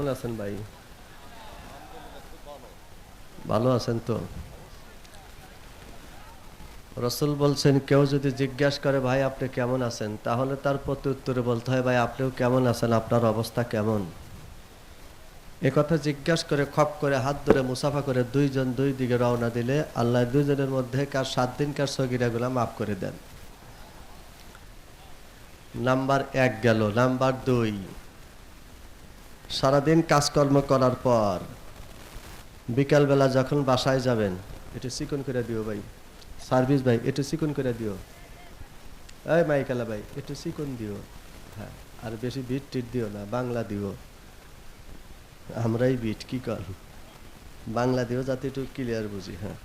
কেমন আছেন ভাই? ভালো আছেন তো? রসুল বলছেন কেউ যদি জিজ্ঞাসা করে ভাই আপনি কেমন আছেন, তাহলে তার প্রতি উত্তরে বলতে হয় ভাই আপনিও কেমন আছেন, আপনার অবস্থা কেমন। এ কথা জিজ্ঞাসা করে খপ করে হাত ধরে মুসাফা করে দুইজন দুই দিকে রওনা দিলে আল্লাহ দুইজনের মধ্যে কার 7 দিনকার সগীরাগুলা মাফ করে দেন। নাম্বার 1 গেল। নাম্বার 2, সারাদিন কাজকর্ম করার পর বিকালবেলা যখন বাসায় যাবেন, একটু চিকন করে দিও ভাই, সার্ভিস ভাই একটু চিকন করে দিও, এই মাইকালা ভাই একটু চিকন দিও। হ্যাঁ, আর বেশি বিট টিট দিও না, বাংলা দিও, আমরাই বিট কি কর, বাংলা দিও যাতে একটু ক্লিয়ার বুঝি। হ্যাঁ,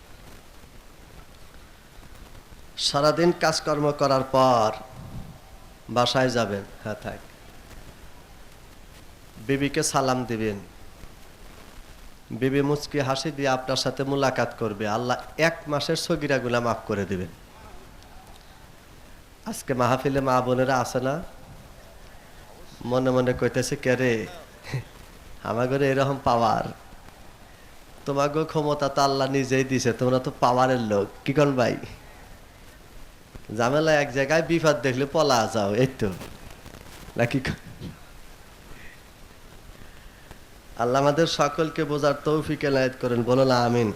সারাদিন কাজকর্ম করার পর বাসায় যাবেন, হ্যাঁ থাক, বিবিকে সালাম দিবেন, বিবি মুচকি হাসি দিয়ে আপনার সাথে মুলাকাত করবে, আল্লাহ 1 মাসের সগীরাগুলা মাফ করে দিবেন। আজকে মাহফিলে মা বোনেরা আছে না, মনে মনে কইতেছে কে রে আমাদের এরকম পাওয়ার, তোমাকে ক্ষমতা তো আল্লাহ নিজেই দিছে, তোমরা তো পাওয়ারের লোক, কি কোন ভাই? ঝামেলা এক জায়গায়, বিপদ দেখলে পলা যাও, এই তো নাকি? আল্লাহ আমাদের সকলকে বোঝার তৌফিক এনায়েত করেন, বলো না আমিন।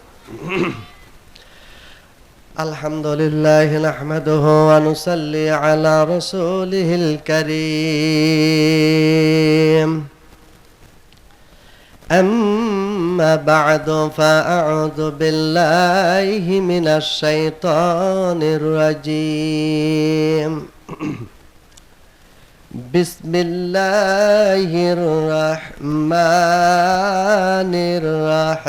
আলহামদুলিল্লাহ নাহমাদুহু ওয়া নুসাল্লি আলা রাসূলিহিল কারীম। أما بعد فأعوذ بالله من الشيطان الرجيم. بسم الله الرحمن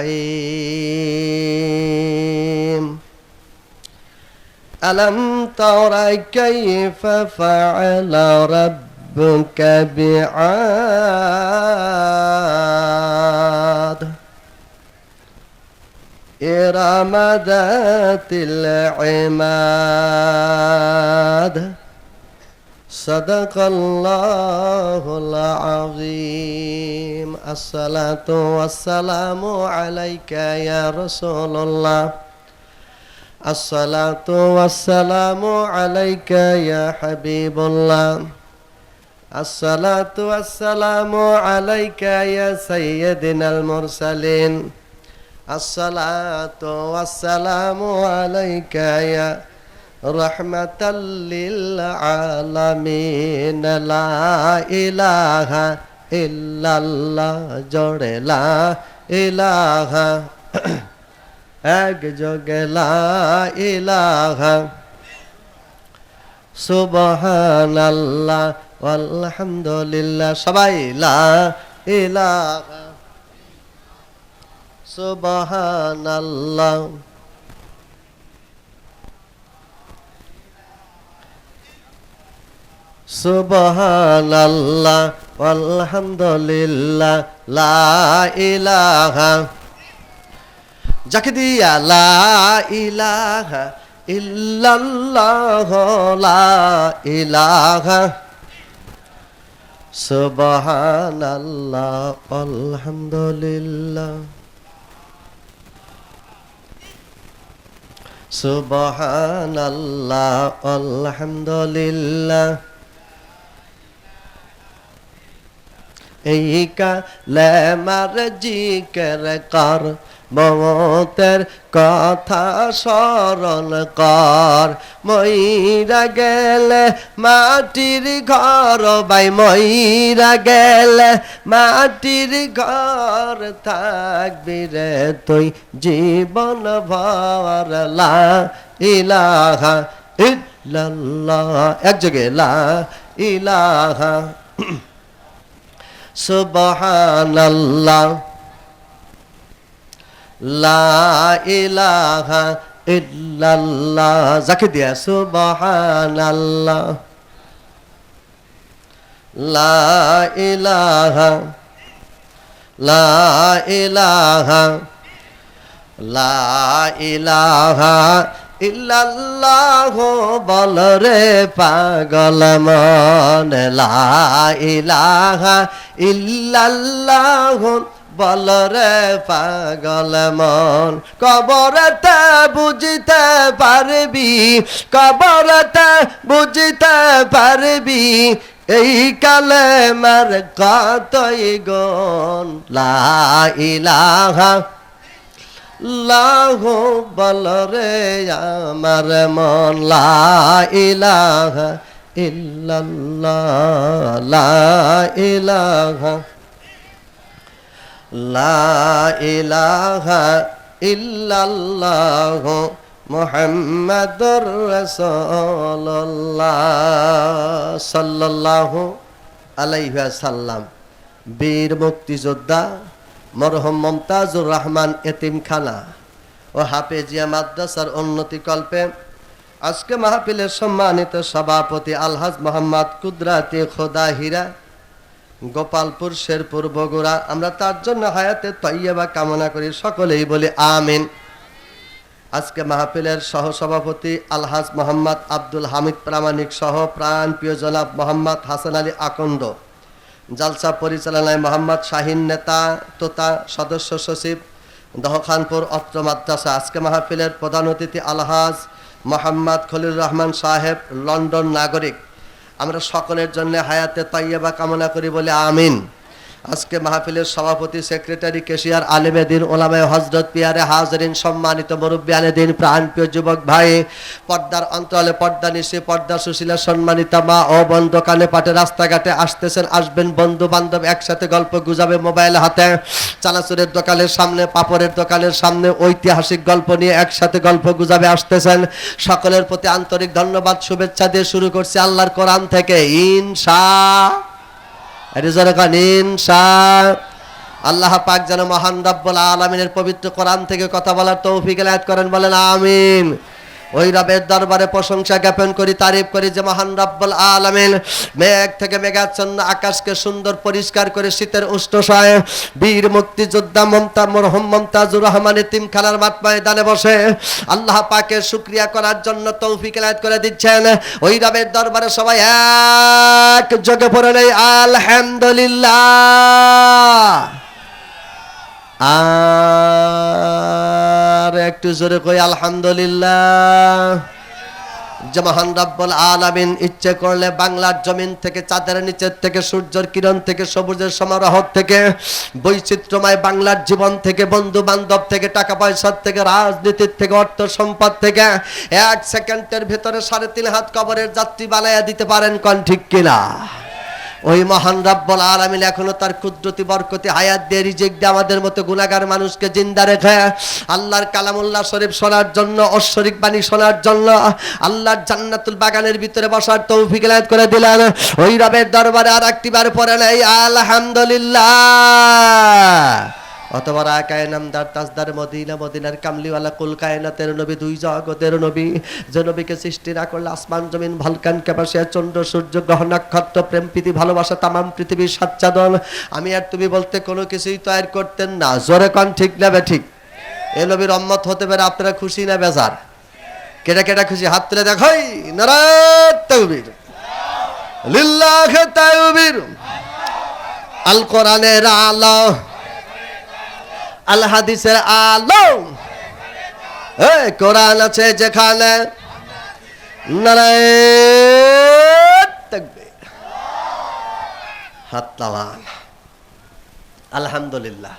الرحيم. ألم تر كيف فعل ربك بعاد إرم ذات العماد صدق الله العظيم. الصلاة والسلام عليك يا رسول الله. الصلاة والسلام عليك يا حبيب الله. الصلاة والسلام عليك يا سيدنا المرسلين. الصلاة والسلام عليك يا رحمة للعالمين. لا إله إلا الله جل لا إله এক যোগে লা ইলাহা সুবহানাল্লাহ আলহামদুলিল্লাহ, সবাই লা ইলাহা সুবহানাল্লাহ সুবহানাল্লাহ আলহামদুলিল্লাহ লা ইলাহা, যাকে দিয়া লা ইলাহা ইল্লাল্লাহ লা ইলাহা সুবহানাল্লাহ আলহামদুলিল্লাহ সুবহানাল্লাহ আলহামদুলিল্লাহ। এই কালেমার জিকির কর, মওতের কথা স্মরণ কর, মইরা গেলে মাটির ঘর ভাই, মইরা গেলে মাটির ঘর থাকবি রে তুই জীবন ভর। লা ইলাহা ইল্লাল্লাহ, এক জায়গায় লা ইলাহা সুবহানাল্লাহ লা ইলাহা ইল্লাল্লাহ, যাকে দিয়া সুবহানাল্লাহ লা ইলাহা লা ইলাহা লা ইলাহা ইল্লাল্লাহ বল রে পাগল মন, লা ইলাহা ইল্লাল্লাহ বল রে পাগল মন। কবরতে বুঝিতে পারবি, কবরতে বুঝিতে পারবি এই কালেমার কতই গুণ। লা ইলাহা লাহ বল রে আমার মন, লা ইলাহা ইল্লাল্লাহ, লা ইলাহা, লা ইলাহা ইল্লাল্লাহ মুহাম্মাদুর রাসূলুল্লাহ সাল্লাল্লাহু আলাইহি ওয়াসাল্লাম। বীর মুক্তিযোদ্ধা মরহুম মমতাজুর রহমান এতিমখানা ও হাফেজিয়া মাদ্রাসার উন্নতি কল্পে আজকে মাহফিলের সম্মানিত সভাপতি আলহাজ মোহাম্মদ কুদরাতি খোদা হীরা, গোপালপুর শেরপুর বগুড়া, আমরা তার জন্য হায়াতে তৈয়বা কামনা করি, সকলেই বলি আমিন। আজকে মাহফিলের সহসভাপতি আলহাজ মোহাম্মদ আব্দুল হামিদ প্রামাণিক সহ প্রাণ প্রিয় জনাব মোহাম্মদ হাসান আলী আকন্দ, জালসা পরিচালনায় মোহাম্মদ শাহিন নেতা তোতা, সদস্য সচিব দহখানপুর অত্র মাদ্রাসা। আজকে মাহফিলের প্রধান অতিথি আলহাজ মোহাম্মদ খলিল রহমান সাহেব, লন্ডন নাগরিক, আমরা সকলের জন্য হায়াতে তাইয়্যিবা কামনা করি বলে আমিন। আজকে মাহফিলের সভাপতি সেক্রেটারি কেশিয়ার আলেমে দিন ওলামায়ে হযরত পিয়ারে হাজরিন, সম্মানিত মুরব্বিয়ানে দিন, প্রাণপ্রিয় যুবক ভাই, পর্দার অন্তরালে পর্দা নিশে পর্দা সুশীলা সম্মানিতা মা ও বোন, দোকানে পাটে রাস্তাঘাটে আসতেছেন আসবেন, বন্ধু বান্ধব একসাথে গল্প গুজাবে মোবাইল হাতে, চানাচুরের দোকানের সামনে, পাপড়ের দোকানের সামনে ঐতিহাসিক গল্প নিয়ে একসাথে গল্প গুজাবে আসতেছেন, সকলের প্রতি আন্তরিক ধন্যবাদ শুভেচ্ছা দিয়ে শুরু করছি আল্লাহর কোরআন থেকে আল্লাহ পাক যেন মহান রব্বুল আলামিনের পবিত্র কোরআন থেকে কথা বলার তৌফিক এনায়েত করেন, বলেন আমিন। ওই রবের দরবারে প্রশংসা জ্ঞাপন করি, তারিফ করি যে মহান রব্বুল আলামিন মেঘ থেকে মেঘাচ্ছন্ন আকাশকে সুন্দর পরিষ্কার করে শীতের উষ্ণায় বীর মুক্তিযোদ্ধা মরহুম মমতাজুর রহমান এতিমখানার মাঠ ময়দানে বসে আল্লাহ পাকের শুকরিয়া করার জন্য তৌফিক এনায়েত করে দিচ্ছেন। ওই রবের দরবারে সবাই এক যোগে পড়ে নেই আলহামদুলিল্লাহ। আর একটু জোরে কই আলহামদুলিল্লাহ। যে মহান রব্বুল আলামিন ইচ্ছে করলে বাংলার জমিন থেকে, চাঁদের নিচের থেকে, সূর্যের কিরণ থেকে, সবুজের সমারোহ থেকে, বৈচিত্র্যময় বাংলার জীবন থেকে, বন্ধু বান্ধব থেকে, টাকা পয়সার থেকে, রাজনীতির থেকে, অর্থ সম্পদ থেকে এক সেকেন্ডের ভেতরে 3.5 হাত কবরের যাত্রী বানাইয়া দিতে পারেন, কোন ঠিক কিনা? ওই মহান রব্বুল আলামিন এখনো তার কুদরতি বরকতি হায়াত দিয়ে রিজিক দিয়ে আমাদের মতো গুনাহগার মানুষকে জিন্দা রেখে আল্লাহর কালামুল্লাহ শরীফ শোনার জন্য, ঐশ্বরিক বাণী শোনার জন্য, আল্লাহর জান্নাতুল বাগানের ভিতরে বসার তৌফিক এনায়েত করে দিলেন। ওই রবের দরবারে আর একটিবার পড়ে নেই আলহামদুলিল্লাহ। অতবার আকায় নামদার তাজদার মদিনা, মদিনার কামলিওয়ালা কুল কায়নাতের নবী, দুই জগতের নবী, যে নবীকে সৃষ্টি না করলে আসমান জমিন ভলকান ক্যাপাসিয়া চন্দ্র সূর্য গ্রহ নক্ষত্র প্রেম প্রীতি ভালোবাসা তামাম পৃথিবীর সাচ্চাদন আমি আর তুমি বলতে কোনো কিছুই তৈরি করতেন না। জোরে কোন ঠিক না ঠিক? এ নবীর উম্মত হতে পারে আপনারা খুশি না বেজার? কেটা কেটা খুশি? হাত তুলে দেখই নারায়ে তাকবীর, লিল্লাহি তাকবীর। আল কোরআনের আলো, আল হাদিসের আলো, কোরআন আছে যেখানে, নারায়ে তাকবীর। হাত তাওয়ান। আলহামদুলিল্লাহ।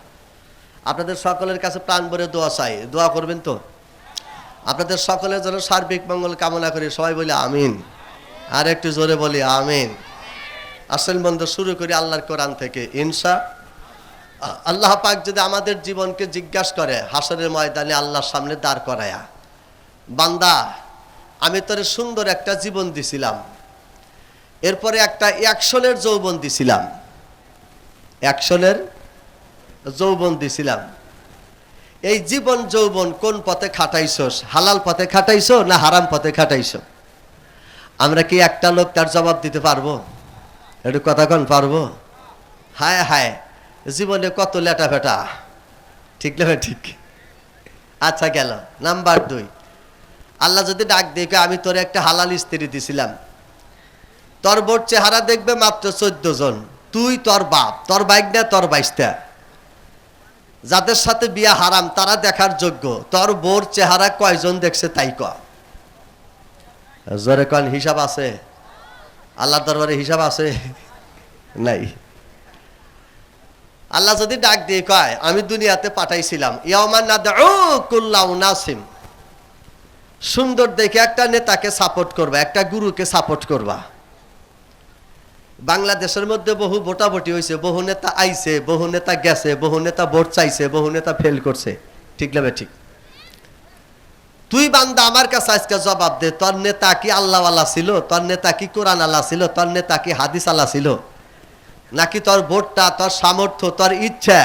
আপনাদের সকলের কাছে প্রাণ ভরে দোয়া চাই, দোয়া করবেন তো? আপনাদের সকলের জন্য সার্বিক মঙ্গল কামনা করি, সবাই বলি আমিন। আর একটু জোরে বলি আমিন। আসল বন্ধ শুরু করি আল্লাহর কোরআন থেকে। আল্লাহ পাক যদি আমাদের জীবনকে জিজ্ঞাসা করে হাসরের ময়দানে আল্লাহর সামনে দাঁড় করায়া, বান্দা আমি তোরে সুন্দর একটা জীবন দিছিলাম, এরপরে একটা অ্যাকশনের যৌবন দিছিলাম, অ্যাকশনের যৌবন দিছিলাম, এই জীবন যৌবন কোন পথে খাটাইছস? হালাল পথে খাটাইছো না হারাম পথে খাটাইছো? আমরা কি একটা লোক তার জবাব দিতে পারবো? একটু কথা কন পারবো? হায় হায়, জীবনে কত লেটা ফেটা, ঠিক না ঠিক? আচ্ছা গেল। নাম্বার 2, আল্লাহ যদি ডাক দিয়ে কয়, আমি তোর একটা হালাল স্ত্রী দিছিলাম, তোর বোর চেহারা দেখবে মাত্র 14 জন, তুই, তোর বাপ, তোর বাইক না, তোর বাইশটা, যাদের সাথে বিয়া হারাম তারা দেখার যোগ্য, তোর বোর চেহারা কয়জন দেখছে তাই কয়। জোরে কন, হিসাব আছে? আল্লাহ দরবারে হিসাব আছে? নাই। আল্লাহ যদি ডাক দিয়ে কয়, আমি দুনিয়াতে পাঠাইছিলাম ইয়াউমান নাদউ কুল্লা উনাসিম, সুন্দর দেখে একটা নেতাকে সাপোর্ট করবা, একটা গুরুকে সাপোর্ট করবা। বাংলাদেশের মধ্যে বহু ভোটাভুটি হয়েছে, বহু নেতা আইছে, বহু নেতা গেছে, বহু নেতা ভোট চাইছে, বহু নেতা ফেল করছে, ঠিক না ঠিক? তুই বান্দা আমার কাছে আজকে জবাব দে, তোর নেতা কি আল্লাহওয়ালা ছিল? তোর নেতা কি কোরআন আল্লাহ ছিল? তোর নেতা কি হাদিস আল্লাহ ছিল? নাকি তোর ভোটটা, তোর সামর্থ্য, তোর ইচ্ছা,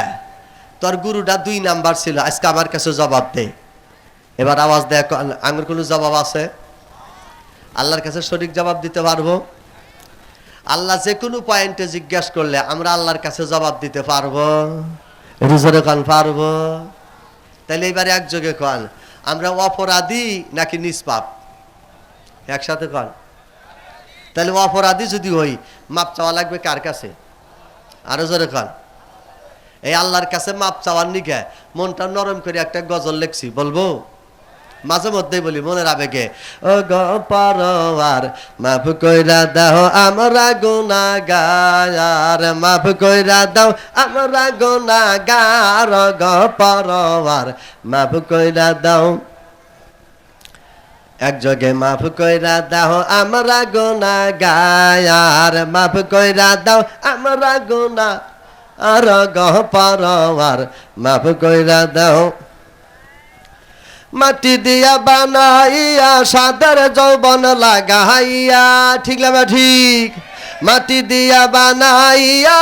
তোর গুরুটা 2 নাম্বার ছিল? আজকে আমার কাছে জবাব দে। এবার আওয়াজ দেয়, আমার কোনো জবাব আছে? আল্লাহর কাছে সঠিক জবাব দিতে পারবো? আল্লাহ যে কোনো পয়েন্টে জিজ্ঞেস করলে আমরা আল্লাহর কাছে জবাব দিতে পারবো? রিজরে কান পারবো? তাহলে এবারে একযোগে কান, আমরা অপরাধী নাকি নিষ্পাপ? একসাথে কান। তাহলে অপরাধী যদি হই, মাপ চাওয়া লাগবে কার কাছে? আরো জোরে কান। এই আল্লাহর কাছে মাপ চাওয়ার নিকে মনটা নরম করে একটা গজল লেখছি, বলবো? মাঝে মধ্যেই বলি, মনের আবেগে। ও গো পরওয়ার, মাফ কইরা দাও আমরা গুনাহগার, মাফ কইরা দাও আমরা গুনাহগার, গো পরওয়ার মাফ কইরা দাও, একযোগে মাফ কইরা দাও আমরা গুনাহগার, মাফ কইরা দাও আমরা গুনাহগার, গো পরওয়ার মাফ কইরা দাও। মাটি দিয়া বানাইয়া সাদের যৌবন লাগাইয়া, ঠিক না ঠিক? মাটি দিয়া বানাইয়া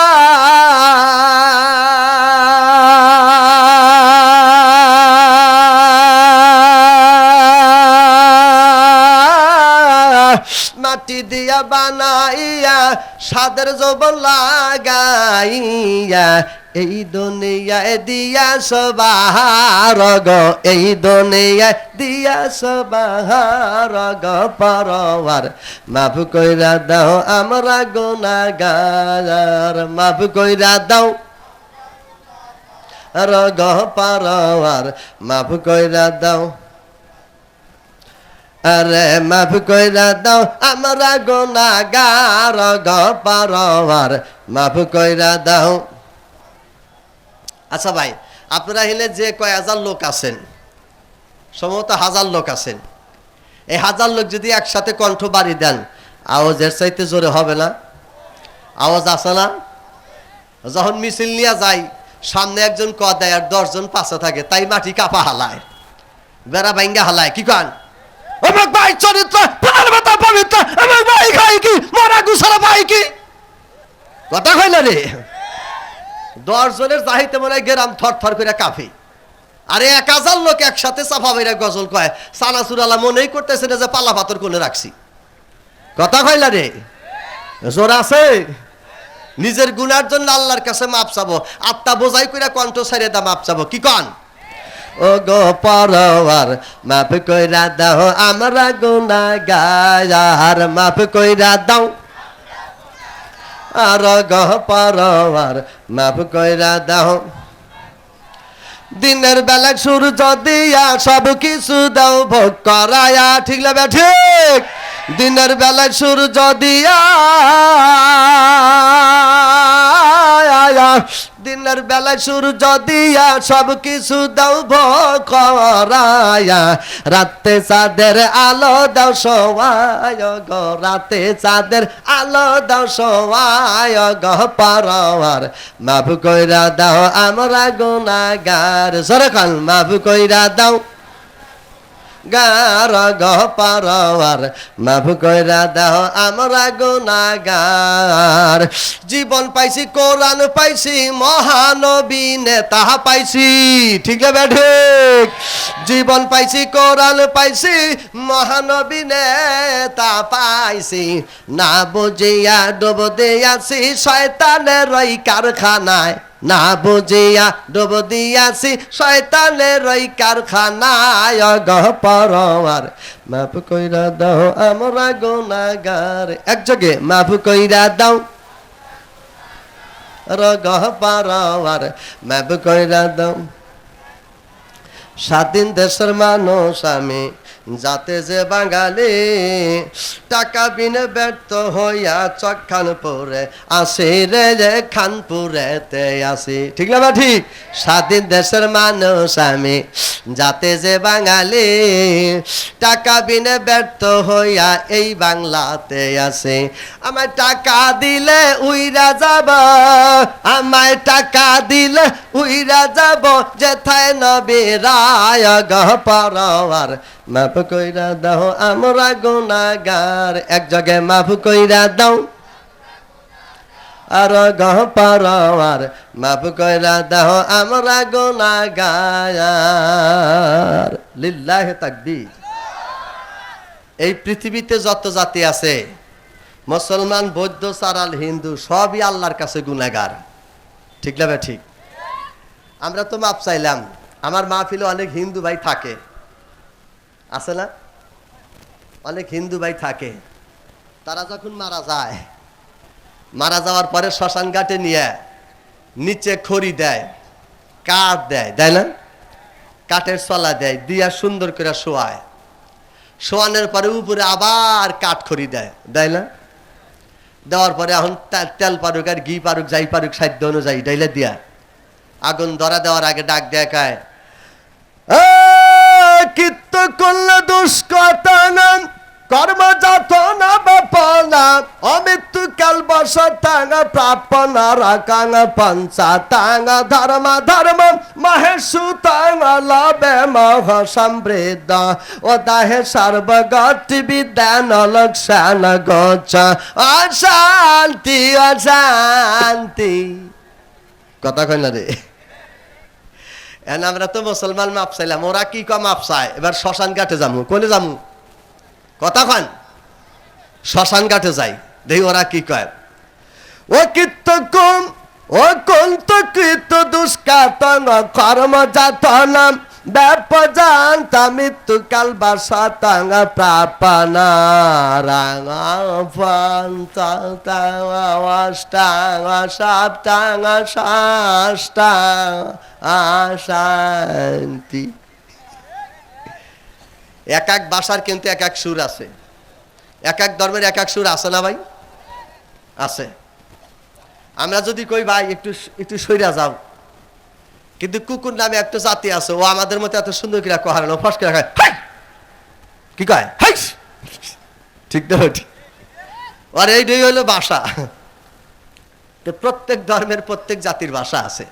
মাটি দিয়া বানাইয়া সাদের যৌবন লাগাইয়া, এই দুনিয়ায় দিয়া সবার গো, এই দুনিয়ায় দিয়া সবার গো পরওয়ার মাফ কইরা দাও আমরা গুনাহগার, মাফ কইরা দাও গো পরওয়ার মাফ কইরা দাও, আরে মাফ কইরা দাও আমরা গুনাহগার, গো পরওয়ার মাফ কইরা দাও। আচ্ছা ভাই, আপনারা এখানে যে কয় হাজার লোক আছেন, সম্ভবত 1000 লোক আছেন, এই 1000 লোক যদি একসাথে কণ্ঠ বাড়ি দেন, আওয়াজের চাইতে জোরে হবে না? আওয়াজ আসে না? যখন মিছিল নিয়ে যায়, সামনে একজন ক দেয় আর 10 জন পাশে থাকে, তাই মাটি কাপা হালায়, বেড়া ভাঙ্গা হালায়, কি কান? আমার ভাই চরিত্র পবিত্র, আমার ভাই খাই কি মরা গুছালা ভাই কি কথা কইল রে? 10 জনের চাহিতে মনে হয় গেরাম থর থর করে কাঁপে। আরে 1000 লোক একসাথে চাপা বেড়ে গজল কয়, সানাসুরালা মনেই করতেছে না যে পালা পাথর কোলে রাখছি, কথা কইলা রে? জোর আছে? নিজের গুনার জন্য আল্লাহর কাছে মাপ চাবো, আত্মা বোঝাই করে কণ্ঠ ছাড়িয়ে দা মাপ চাবো, কি কন? ও গো পরওয়ার মাফ কইরা দাও আমরা গুনাহগার, মাফ কইরা দাও আর গো পরওয়ার মাফ কইরা দাও। দিনের বেলা সূর্য দিয়া সব কিছু দাও ভোগ করায়া, ঠিক না ঠিক? দিনের বেলা সূর্য দিয়া, দিনের বেলা সূর্য দিয়া সব কিছু দাও ভোগ করায়া, রাতে চাঁদের আলো দাও সওয়ায় গো, রাতে চাঁদের আলো দাও সওয়ায় গো পরওয়ার মাফ কইরা দাও আমরা গুনাহগার, জোরে কান মাফ কইরা দাও গার গো পরওয়ার মাফ কইরা দাও আমরা গুনাহগার। জীবন পাইছি, কোরআন পাইছি, মহানবী নেতা পাইছি, ঠিক না ঠিক? জীবন পাইছি, কোরআন পাইছি, মহানবী নেতা পাইছি, না বুঝিয়া ডুব দিয়াছি শয়তানের ওই কারখানায়, না বুঝিয়া ডুব দিয়াছি শয়তানের ওই কারখানায় গো পরওয়ার মাফ কইরা দাও আমরা গুনাহগার, একযোগে মাফ কইরা দাও রগহ পারাওয়ার, মাফ কইরা দাও। স্বাধীন দেশের মানুষ আমি, যাতে যে বাঙালি, টাকা বিনে ব্যর্থ হইয়া চক্খানপুরে আসি রে রে, খানপুরেতে আসি, ঠিক না ঠিক? স্বাধীন দেশের মানুষ আমি, যাতে যে বাঙালি, টাকা বিনে ব্যর্থ হইয়া এই বাংলাতে আসে। আমায় টাকা দিলে উইরা যাব, আমায় টাকা দিলে উইরা যাব, যেথায় নবীরায় গহ পারাওয়ার, মাফ কইরা দাও আমরা গুনাহগার, এক জায়গা মাফ কইরা দাও আর গহ পারাওয়ার, মাফ কইরা দাও আমরা গুনাহগার। লিল্লাহি তাকবীর। এই পৃথিবীতে যত জাতি আছে, মুসলমান, বৌদ্ধ, সারাল, হিন্দু, সবই আল্লাহর কাছে গুনাহগার, ঠিক না ঠিক? আমরা তো মাপ চাইলাম, আমার মাহফিলে অনেক হিন্দু ভাই থাকে, আছে না? অনেক হিন্দু ভাই থাকে, তারা যখন মারা যায়, মারা যাওয়ার পরে শ্মশান ঘাটে নিয়ে নিচে খড়ি দেয়, কাঠ দেয়, দেয় না? কাঠের চলা দেয়, দিয়া সুন্দর করে শোয়ায়, শোয়ানোর পরে উপরে আবার কাঠ খড়ি দেয়, দেয় না? দেওয়ার পরে এখন তেল পারুক আর ঘি পারুক, যাই পারুক সাধ্য অনুযায়ী ডাইলে দিয়া আগুন ধরা দেওয়ার আগে ডাক দেখায়, কীর্ত করলে দুষ্কর্ম, কর্ম যত না বাপনা, অমৃত্যু কাল বসতাঙ্গা, প্রাপনা রাকাঙ্গ পঞ্চাতাঙ্গ, ধর্ম ধর্ম মহেশু তাঙ্গ, লবে মহ সমৃদ্ধ, ও দাহে সর্বগতি বিদ্যান লক্ষণ গোচ, অশান্তি অশান্তি। কথা কই না রে? আমরা তো মুসলমান মাপ চাইলাম, ওরা কি কম মাপ চায়? এবার শ্মশান ঘাটে যামু, কইলে যামু? কথা কন, শ্মশান ঘাটে যাই, দেখি ওরা কি কয়। ও কীর্ত কুম, ও কন্ত কৃত দুষ্কাতন, কর্ম যাতন ব্যাপজান্তা, মৃত্যু কাল বাসাতাঙ্গ, প্রাপনা রাঙা পঞ্চাতাঙ্গ, অষ্টাঙ্গ সপ্তাঙ্গ, ষষ্ঠাঙ্গ শান্তি। এক এক ভাষার কিন্তু এক এক সুর আছে, এক এক ধর্মের এক এক সুর আছে না ভাই? আছে। আমরা যদি কই ভাই একটু একটু সইরা যাও, কিন্তু কুকুর নামে একটা জাতি আছে, ও আমাদের মতো এত সুন্দর করে কহার না, ফস করে খায়, কি কয়, ঠিক না? আর এইটাই হলো ভাষা। তো প্রত্যেক ধর্মের প্রত্যেক জাতির ভাষা আছে।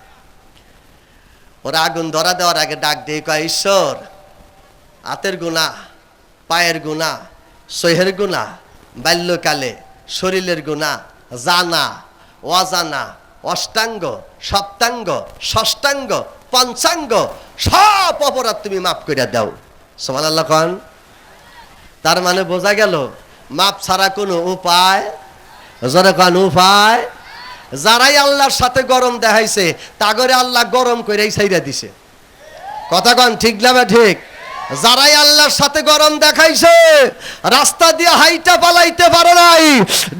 ওরা আগুন ধরা দেওয়ার আগে ডাক দিয়ে কয়, ঈশ্বর, হাতের গুনাহ, পায়ের গুনাহ, সহের গুনাহ, বাল্যকালে শরীরের গুনাহ, জানা অজানা, অষ্টাঙ্গ সপ্তাঙ্গ ষষ্ঠাঙ্গ পঞ্চাঙ্গ সব অপরাধ তুমি মাফ করে দাও। সুবহানাল্লাহ খান। তার মানে বোঝা গেল মাপ ছাড়া কোনো উপায়, জোরে খান উপায়। যারাই আল্লাহর সাথে গরম দেখাইছে, তাগরে আল্লাহ গরম করেই ছাইরা দিছে। কথা কন ঠিক না ঠিক? যারাই আল্লাহর সাথে গরম দেখাইছে, রাস্তা দিয়ে হাইটা পালাইতে পারে নাই,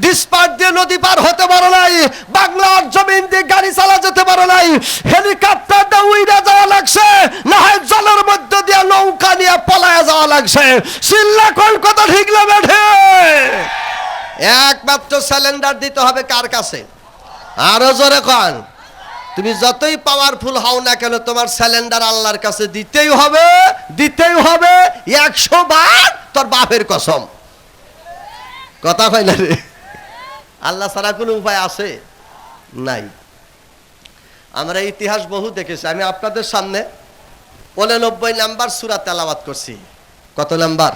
ডিসপার দিয়ে নদী পার হতে পারে নাই, বাংলার জমিন দিয়ে গাড়ি চালা যেতে পারে নাই, হেলিকপ্টার দিয়ে উইরা যাওয়া লাগছে, না হয় জলের মধ্যে দিয়ে নৌকা নিয়ে পলায়া যাওয়া লাগছে। চিল্লা কোন কথা ঠিক না বেঠে? একমাত্র সিলিন্ডার দিতে হবে কার কাছে? আরো জোরে কন। তুমি যতই পাওয়ারফুল হও না কেন, তোমার সিলিন্ডার আল্লাহর কাছে দিতেই হবে, দিতেই হবে 100 বার, তোর বাপের কসম। কথা হয় না রে? আল্লাহ ছাড়া কোনো উপায় আছে? নাই। আমরা ইতিহাস বহু দেখেছি। আমি আপনাদের সামনে 89 নাম্বার সূরা তেলাওয়াত করছি। কত নাম্বার?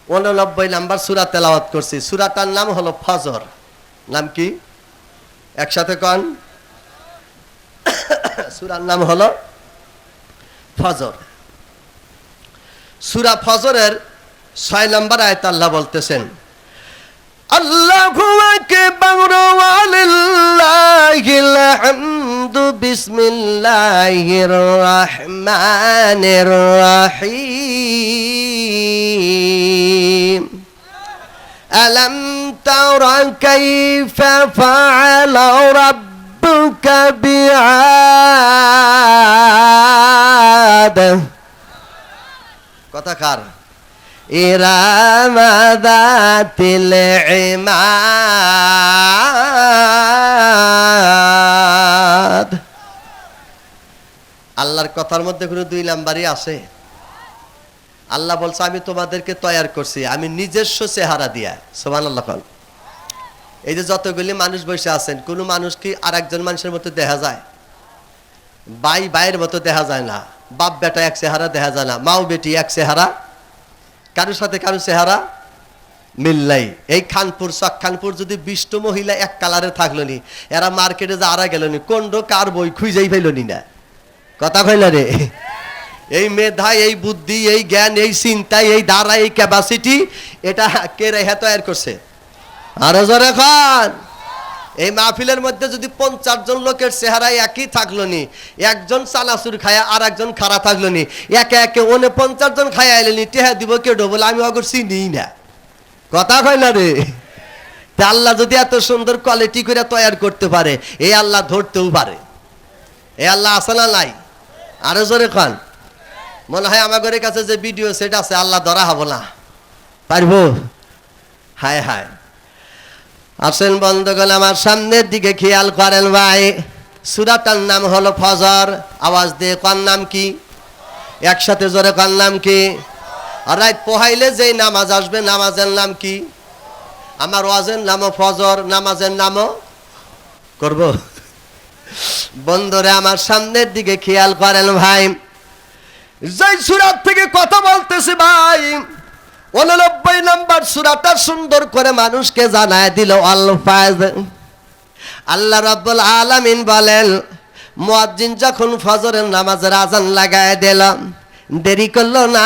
89 নাম্বার সূরা তেলাওয়াত করছি। সূরাটার নাম হলো ফজর। নাম কি? একসাথে কন। সূরার নাম হলো ফজর। সূরা ফজরের 6 নম্বর আয়াত আল্লাহ বলতেছেন, আল্লাহু আকবার ওয়ালিল্লাহিল হামদু বিসমিল্লাহির রহমানির রহিম আলাম তারা কাইফা ফাআলা রাব্বুকা বিআদ কথা কার ইরাম যাতিল ইমাদ আল্লাহর কথার মধ্যে কোনো দুই নাম্বারই আছে আল্লাহ বলছে আমি তোমাদেরকে তৈয়ার করছি আমি নিজস্ব চেহারা দিয়া সুবহানাল্লাহ বল এই যে যতগুলি মানুষ বসে আছেন কোন মানুষ কি আরেকজন মানুষের মতো দেখা যায় ভাই ভাইয়ের মতো দেখা যায় না বাপ বেটা এক চেহারা দেখা যায় না মাও বেটি এক চেহারা কারোর সাথে কারোর চেহারা মিল নাই এই খানপুর খানপুর যদি 20টা মহিলা এক কালারে থাকলো নি এরা মার্কেটে যা আরা গেল নি কোন কার বই খুঁজেই পাইল নি না কথা কইল রে এই মেধা এই বুদ্ধি এই জ্ঞান এই চিন্তা এই ধারা এই ক্যাপাসিটি এটা কে রেখা তৈরি করছে আরো জোরে খান এই মাহফিলের মধ্যে যদি 50 জন লোকের চেহারা একই থাকলো নি একজন চানাচুর খায়া আর একজন খারা থাকলো নি একে একে 49 জন খায়া এলেনি টেহা দিব কে ডবল আমি অগর চিনি না কথা কয় না রে তা আল্লাহ যদি এত সুন্দর কোয়ালিটি করে তৈরি করতে পারে এই আল্লাহ ধরতেও পারে এই আল্লাহ আছে না নাই আরো জোরে খান মনে হয় আমাদের কাছে যে ভিডিও সেট আছে আল্লাহ ধরা হবো না পারবো হায় হায় আসেন বন্ধুগণ আমার সামনের দিকে খেয়াল করেন ভাই সূরাটার নাম হলো ফজর আওয়াজ দিয়ে কোন নাম কি একসাথে জোরে কোন নাম কি আর রাত পোহাইলে যেই নামাজ আসবে নামাজের নাম কি আমার ওয়াজের নামও ফজর নামাজের নামও করব বন্ধুরা আমার সামনের দিকে খেয়াল করেন ভাই যেই সূরা থেকে কথা বলতেছি ভাই 89 নম্বর সূরাটা সুন্দর করে মানুষকে জানায় দিল আল ফাজ আল্লাহ রাব্বুল আলামিন বলেন মুয়াজ্জিন যখন ফজরের নামাজের আজান লাগায় দিল দেরি করলো না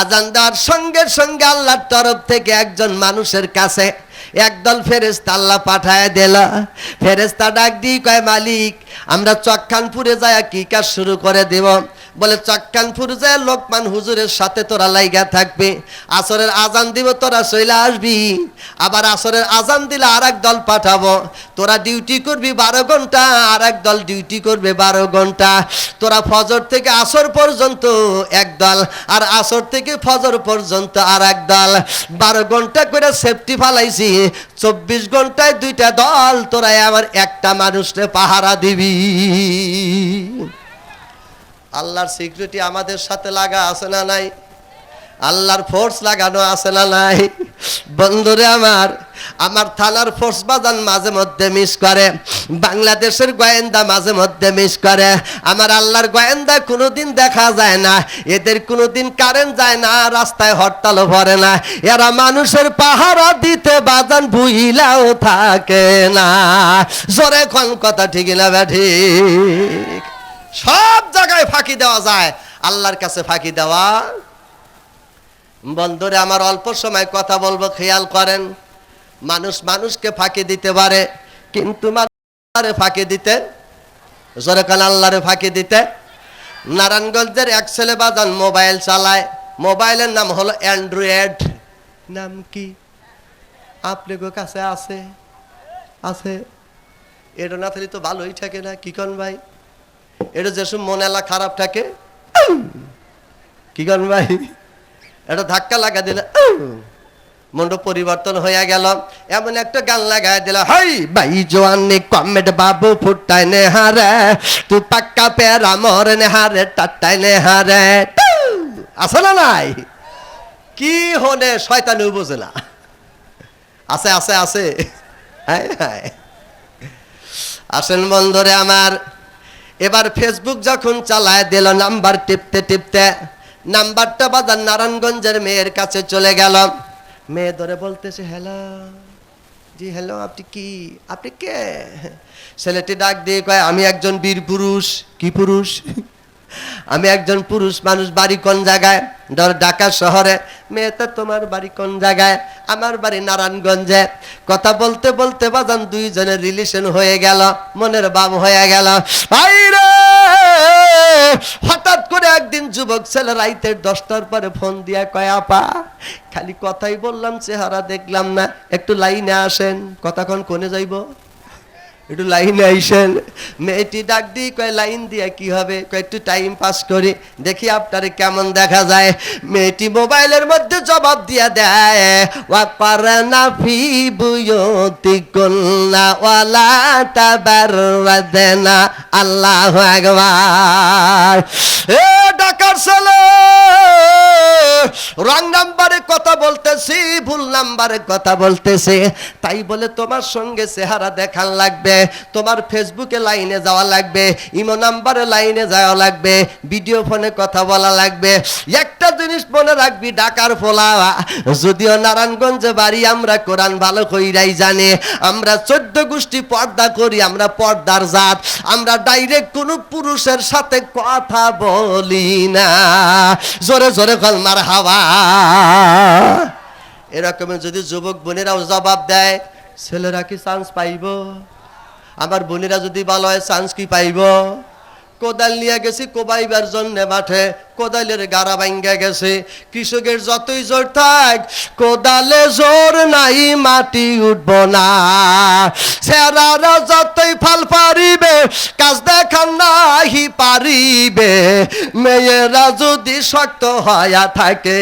আজান দেওয়ার সঙ্গে সঙ্গে আল্লাহর তরফ থেকে একজন মানুষের কাছে একদল ফেরেশতা আল্লাহ পাঠায় দিল ফেরেশতা ডাক দিয়ে কয় মালিক আমরা চক্কানপুরে যায় কি কাজ শুরু করে দেব বলে চক্কানপুর যায় লোকমান হুজুরের সাথে তোরা লাইগা থাকবে আসরের আজান দিব তোরা চলে আসবি আবার আসরের আজান দিলে আরেক দল পাঠাবো তোরা ডিউটি করবি 12 ঘন্টা আরেক দল ডিউটি করবে 12 ঘন্টা তোরা ফজর থেকে আসর পর্যন্ত এক দল আর আসর থেকে ফজর পর্যন্ত আরেক দল 12 ঘন্টা করে সেফটি ফালাইছি 24 ঘন্টায় 2টা দল তোরা আবার একটা মানুষকে পাহারা দিবি আল্লাহর সিকিউরিটি আমাদের সাথে লাগা আছে না নাই আল্লাহর ফোর্স লাগানো আছে না নাই বন্ধুরে আমার থানার ফোর্স বাজান মাঝে মধ্যে মিস করে বাংলাদেশের গোয়েন্দা মাঝে মধ্যে মিস করে আমার আল্লাহর গোয়েন্দা কোনোদিন দেখা যায় না এদের কোনোদিন কারেন্ট যায় না রাস্তায় হরতালও ভরে না এরা মানুষের পাহারা দিতে বাজান ভুইলাও থাকে না জোরে কোন কথা ঠিক না ঠিক সব জায়গায় ফাঁকি দেওয়া যায় আল্লাহর কাছে ফাঁকি দেওয়া বন্ধুরে আমার অল্প সময় কথা বলবো খেয়াল করেন মানুষ মানুষকে ফাঁকি দিতে পারে কিন্তু মানুষের ফাঁকি দিতে জোরে কান আল্লাহরে ফাঁকি দিতে নারায়ণগঞ্জের এক ছেলে বাজান মোবাইল চালায় মোবাইলের নাম হলো অ্যান্ড্রয়েড নাম কি আপনাদের কাছে আছে আছে এটা না থাকলে তো ভালোই থাকে না কি কোন ভাই এটা যেসব মনেলা খারাপ থাকে কি কোন ভাই এটা ধাক্কা লাগা দিলে মন্ড পরিবর্তন হয়ে গেল এমন একটা গান লাগাই দিল হাই ভাই জওয়ানি কমেট বাবু ফুটাই নে হারে তুই পাক্কা পেরা মর নে হারে টাটাই নে হারে আছে না নাই কি হনে শয়তানি বুঝে না আছে আছে আছে আসেন বন্ধুরে আমার এবার ফেসবুক যখন চালায় দিল নাম্বার টিপতে টিপতে নাম্বারটা বাজার নারায়ণগঞ্জের মেয়ের কাছে চলে গেল মেয়ে ধরে বলতেছে হ্যালো জি হ্যালো আপনি কে ছেলেটি ডাক দিয়ে কয় আমি একজন বীর পুরুষ কি পুরুষ আমি একজন পুরুষ মানুষ, বাড়ি কোন জায়গায়? ঢাকা শহরে। মেয়েটা তোমার বাড়ি কোন জায়গায়? আমার বাড়ি নারায়ণগঞ্জে। কথা বলতে বলতে বাজান দুইজনের রিলেশন হয়ে গেল, মনের ভাব হয়ে গেল। ভাইরে হঠাৎ করে একদিন যুবক ছেলে রাইতে 10টার পরে ফোন দিয়া কয়, আপা খালি কথাই বললাম, চেহারা দেখলাম না, একটু লাইনে আসেন। কতক্ষণ কোনে যাইব? একটু লাইনে আইসেন। মেয়েটি ডাক দিয়ে কয়, লাইন দিয়া কি হবে? কয় একটু টাইম পাস করি, দেখি আপনারে কেমন দেখা যায়। মেয়েটি মোবাইলের মধ্যে জবাব দিয়া দেয়, ওয়াকারনা ফি বুয়ুতিকুন্না ওয়ালা তাবাররাদনা। আল্লাহু আকবার। এ ঢাকার ছেলে, রং নাম্বারে কথা বলতেছি, ভুল নাম্বারে কথা বলতেছি, তাই বলে তোমার সঙ্গে চেহারা দেখান লাগবে, তোমার ফেসবুকে লাইনে যাওয়া লাগবে, ইমো নাম্বারে লাইনে যাওয়া লাগবে, ভিডিও ফোনে কথা বলা লাগবে। একটা জিনিস মনে রাখবি, ঢাকার পোলা, যদিও নারায়ণগঞ্জে বাড়ি, আমরা কোরআন ভালো কইরাই জানে, আমরা 14 গোষ্ঠী পর্দা করি, আমরা পর্দার জাত, আমরা ডাইরেক্ট কোনো পুরুষের সাথে কথা বলি না। জোরে জোরে কল মারহাবা। এরকম যদি যুবক বোনেরাও জবাব দেয়, ছেলেরা কি চান্স পাইব? আমার বোনেরা যদি ভালো হয়, চান্স কি পাইব? কোদাল নিয়ে গেছি কোবাইবার জন্য মাঠে, কোদালের গাড়া ভাঙ্গা গেছে। কৃষকের যতই জোর থাক, কোদালে জোর নাই, মাটি উঠব না। ছেড়ারা যতই ফাল পারিবে, কাজ দেখান নাহি পারিবে। মেয়েরা যদি শক্ত হয়া থাকে,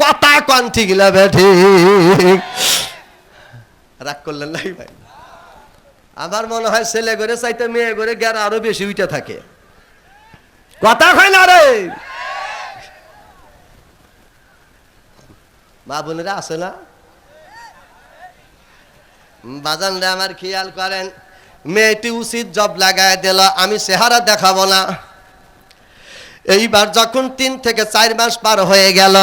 কথা কন ঠিক লাগবে ঠিক। রাগ করলেন নাই ভাই? আমার মনে হয় ছেলে করে চাইতে মেয়ে করে গেরা আরো বেশি উঠে থাকে। কথা হয় না রে? মা বোনেরা আছে না? বাজানরা আমার খেয়াল করেন, মেয়েটি উচিত জব লাগায় দিল, আমি চেহারা দেখাবো না। এইবার যখন 3 থেকে 4 মাস পার হয়ে গেল,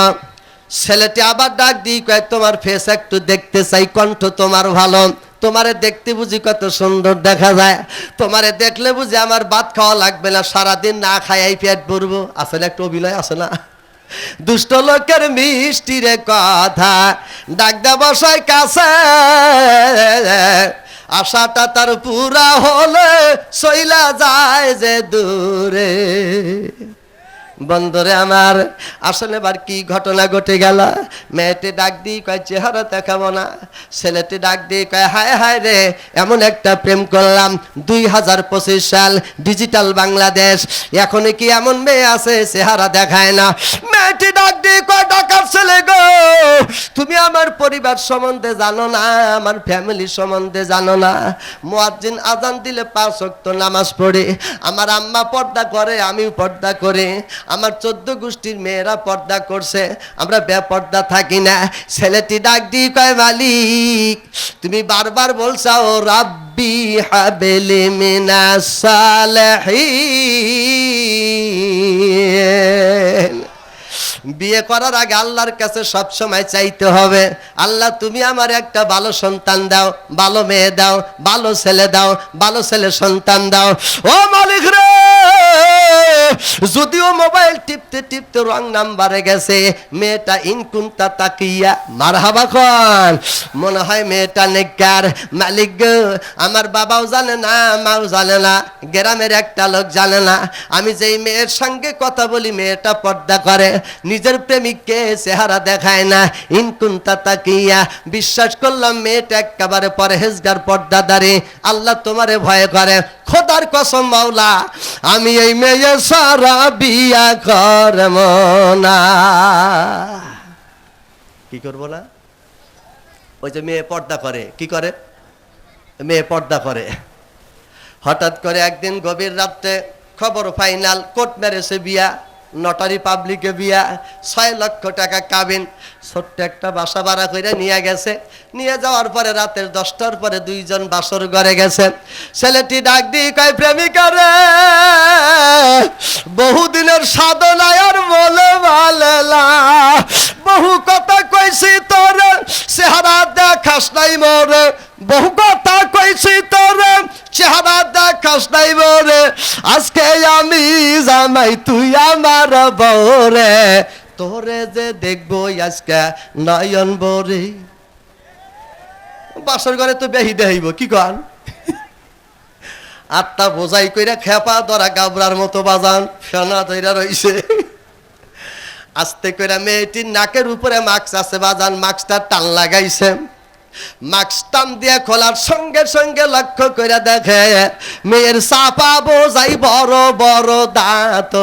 ছেলেটি আবার ডাক দিয়ে কয়, তোমার ফেস একটু দেখতে চাই, কণ্ঠ তোমার ভালো, তোমারে দেখতে বুঝি কত সুন্দর দেখা যায়, তোমারে দেখলে বুঝি আমার ভাত খাওয়া লাগবে না, সারাদিন না খাই পেট ভরবো। আসলে একটা অভিনয় আছে না? দুষ্ট লোকের মিষ্টি রে কথা, ডাক দে বসায় কাছে, আশাটা তার পুরা হলে সইলা যায় যে দূরে। বন্ধুরে আমার, আসলে এবার কি ঘটনা ঘটে গেল? মেয়েটি ডাক দিয়ে কয়, চেহারা দেখাবো না। ছেলেটি ডাক দিয়ে কয়, হায় হায় রে, এমন একটা প্রেম করলাম। 2025 সাল, ডিজিটাল বাংলাদেশ, এখন কি এমন মেয়ে আছে চেহারা দেখায় না? মেয়েটি ডাক দিয়ে কয়, ঢাকার ছেলে গো, তুমি আমার পরিবার সম্বন্ধে জানো না, আমার ফ্যামিলি সম্বন্ধে জানো না। মুয়াজ্জিন আজান দিলে 5 ওয়াক্ত নামাজ পড়ে, আমার আম্মা পর্দা করে, আমিও পর্দা করি, আমার 14 গোষ্ঠীর মেয়েরা পর্দা করছে, আমরা বেপর্দা থাকি না। ছেলেটি ডাক দিয়ে কয়, মালিক তুমি বারবার বলছাও, রাব্বি হাবলি মিনাস সালিহিন। বিয়ে করার আগে আল্লাহর কাছে সব সময় চাইতে হবে, আল্লাহ তুমি আমার একটা ভালো সন্তান দাও, ভালো মেয়ে দাও, ভালো ছেলে দাও, ভালো ছেলে সন্তান দাও। ও মালিক রে, যদিও মোবাইল টিপতে টিপতে রং নাম্বারে গেছে, মেয়েটা ইনকুন্তা তাকিয়া, মারহাবা খান, মনে হয় মেয়েটা নেককার। মালিক গো, আমার বাবাও জানে না, মাও জানে না, গ্রামের একটা লোক জানে না, আমি যেই মেয়ের সঙ্গে কথা বলি মেয়েটা পর্দা করে, নিজের প্রেমিককে চেহারা দেখায় না, ইনকুন্তা তাকিয়া। বিশ্বাস করলাম মেয়েটা একেবারে পরহেজগার, পর্দাদারী, আল্লাহ তোমারে ভয় করে। খোদার কসম মাওলা, আমি এই মেয়ে সারা বিয়া করব না। কি করবো না? ওই যে মেয়ে পর্দা করে, কি করে? মেয়ে পর্দা করে। হঠাৎ করে একদিন গভীর রাত্রে খবর ফাইনাল, কোর্ট ম্যারেজে বিয়া, নটারি পাবলিকে বিয়া, 6 লক্ষ টাকা কাবিন। ছোট্ট একটা বাসা ভাড়া করে নিয়ে গেছে। নিয়ে যাওয়ার পরে রাতের 10টার পরে 2 জন বাসর ঘরে গেছে। ছেলেটি ডাক দিয়ে কয়, প্রেমিকা রে, বহুদিনের সাধনায় আর বলে ভালেলা, বহু কথা কইছি তোরে, চেহারা দেখাস নাই মোরে, বহু কথা কইছি তোরে, চেহারা দেখাস নাই মোরে, আজকে আমি জামাই তুই আমার বউরে, তোরে যে দেখবো আজকে নয়ন বরে। বাসর ঘরে তো বেহি দেখাইব কি কন, আত্মা বোঝাই কইরা খেপা ধরা গাবরার মতো বাজান ফেনা ধইরা রইছে। আস্তে কইরা মেয়েটির নাকের উপরে মাস্ক আছে বাজান, মাস্কটা টান লাগাইছে। মাস্ক টান দিয়ে খোলার সঙ্গে সঙ্গে লক্ষ্য করে দেখে মেয়ের চাপা বোঝাই বড় বড় দাঁত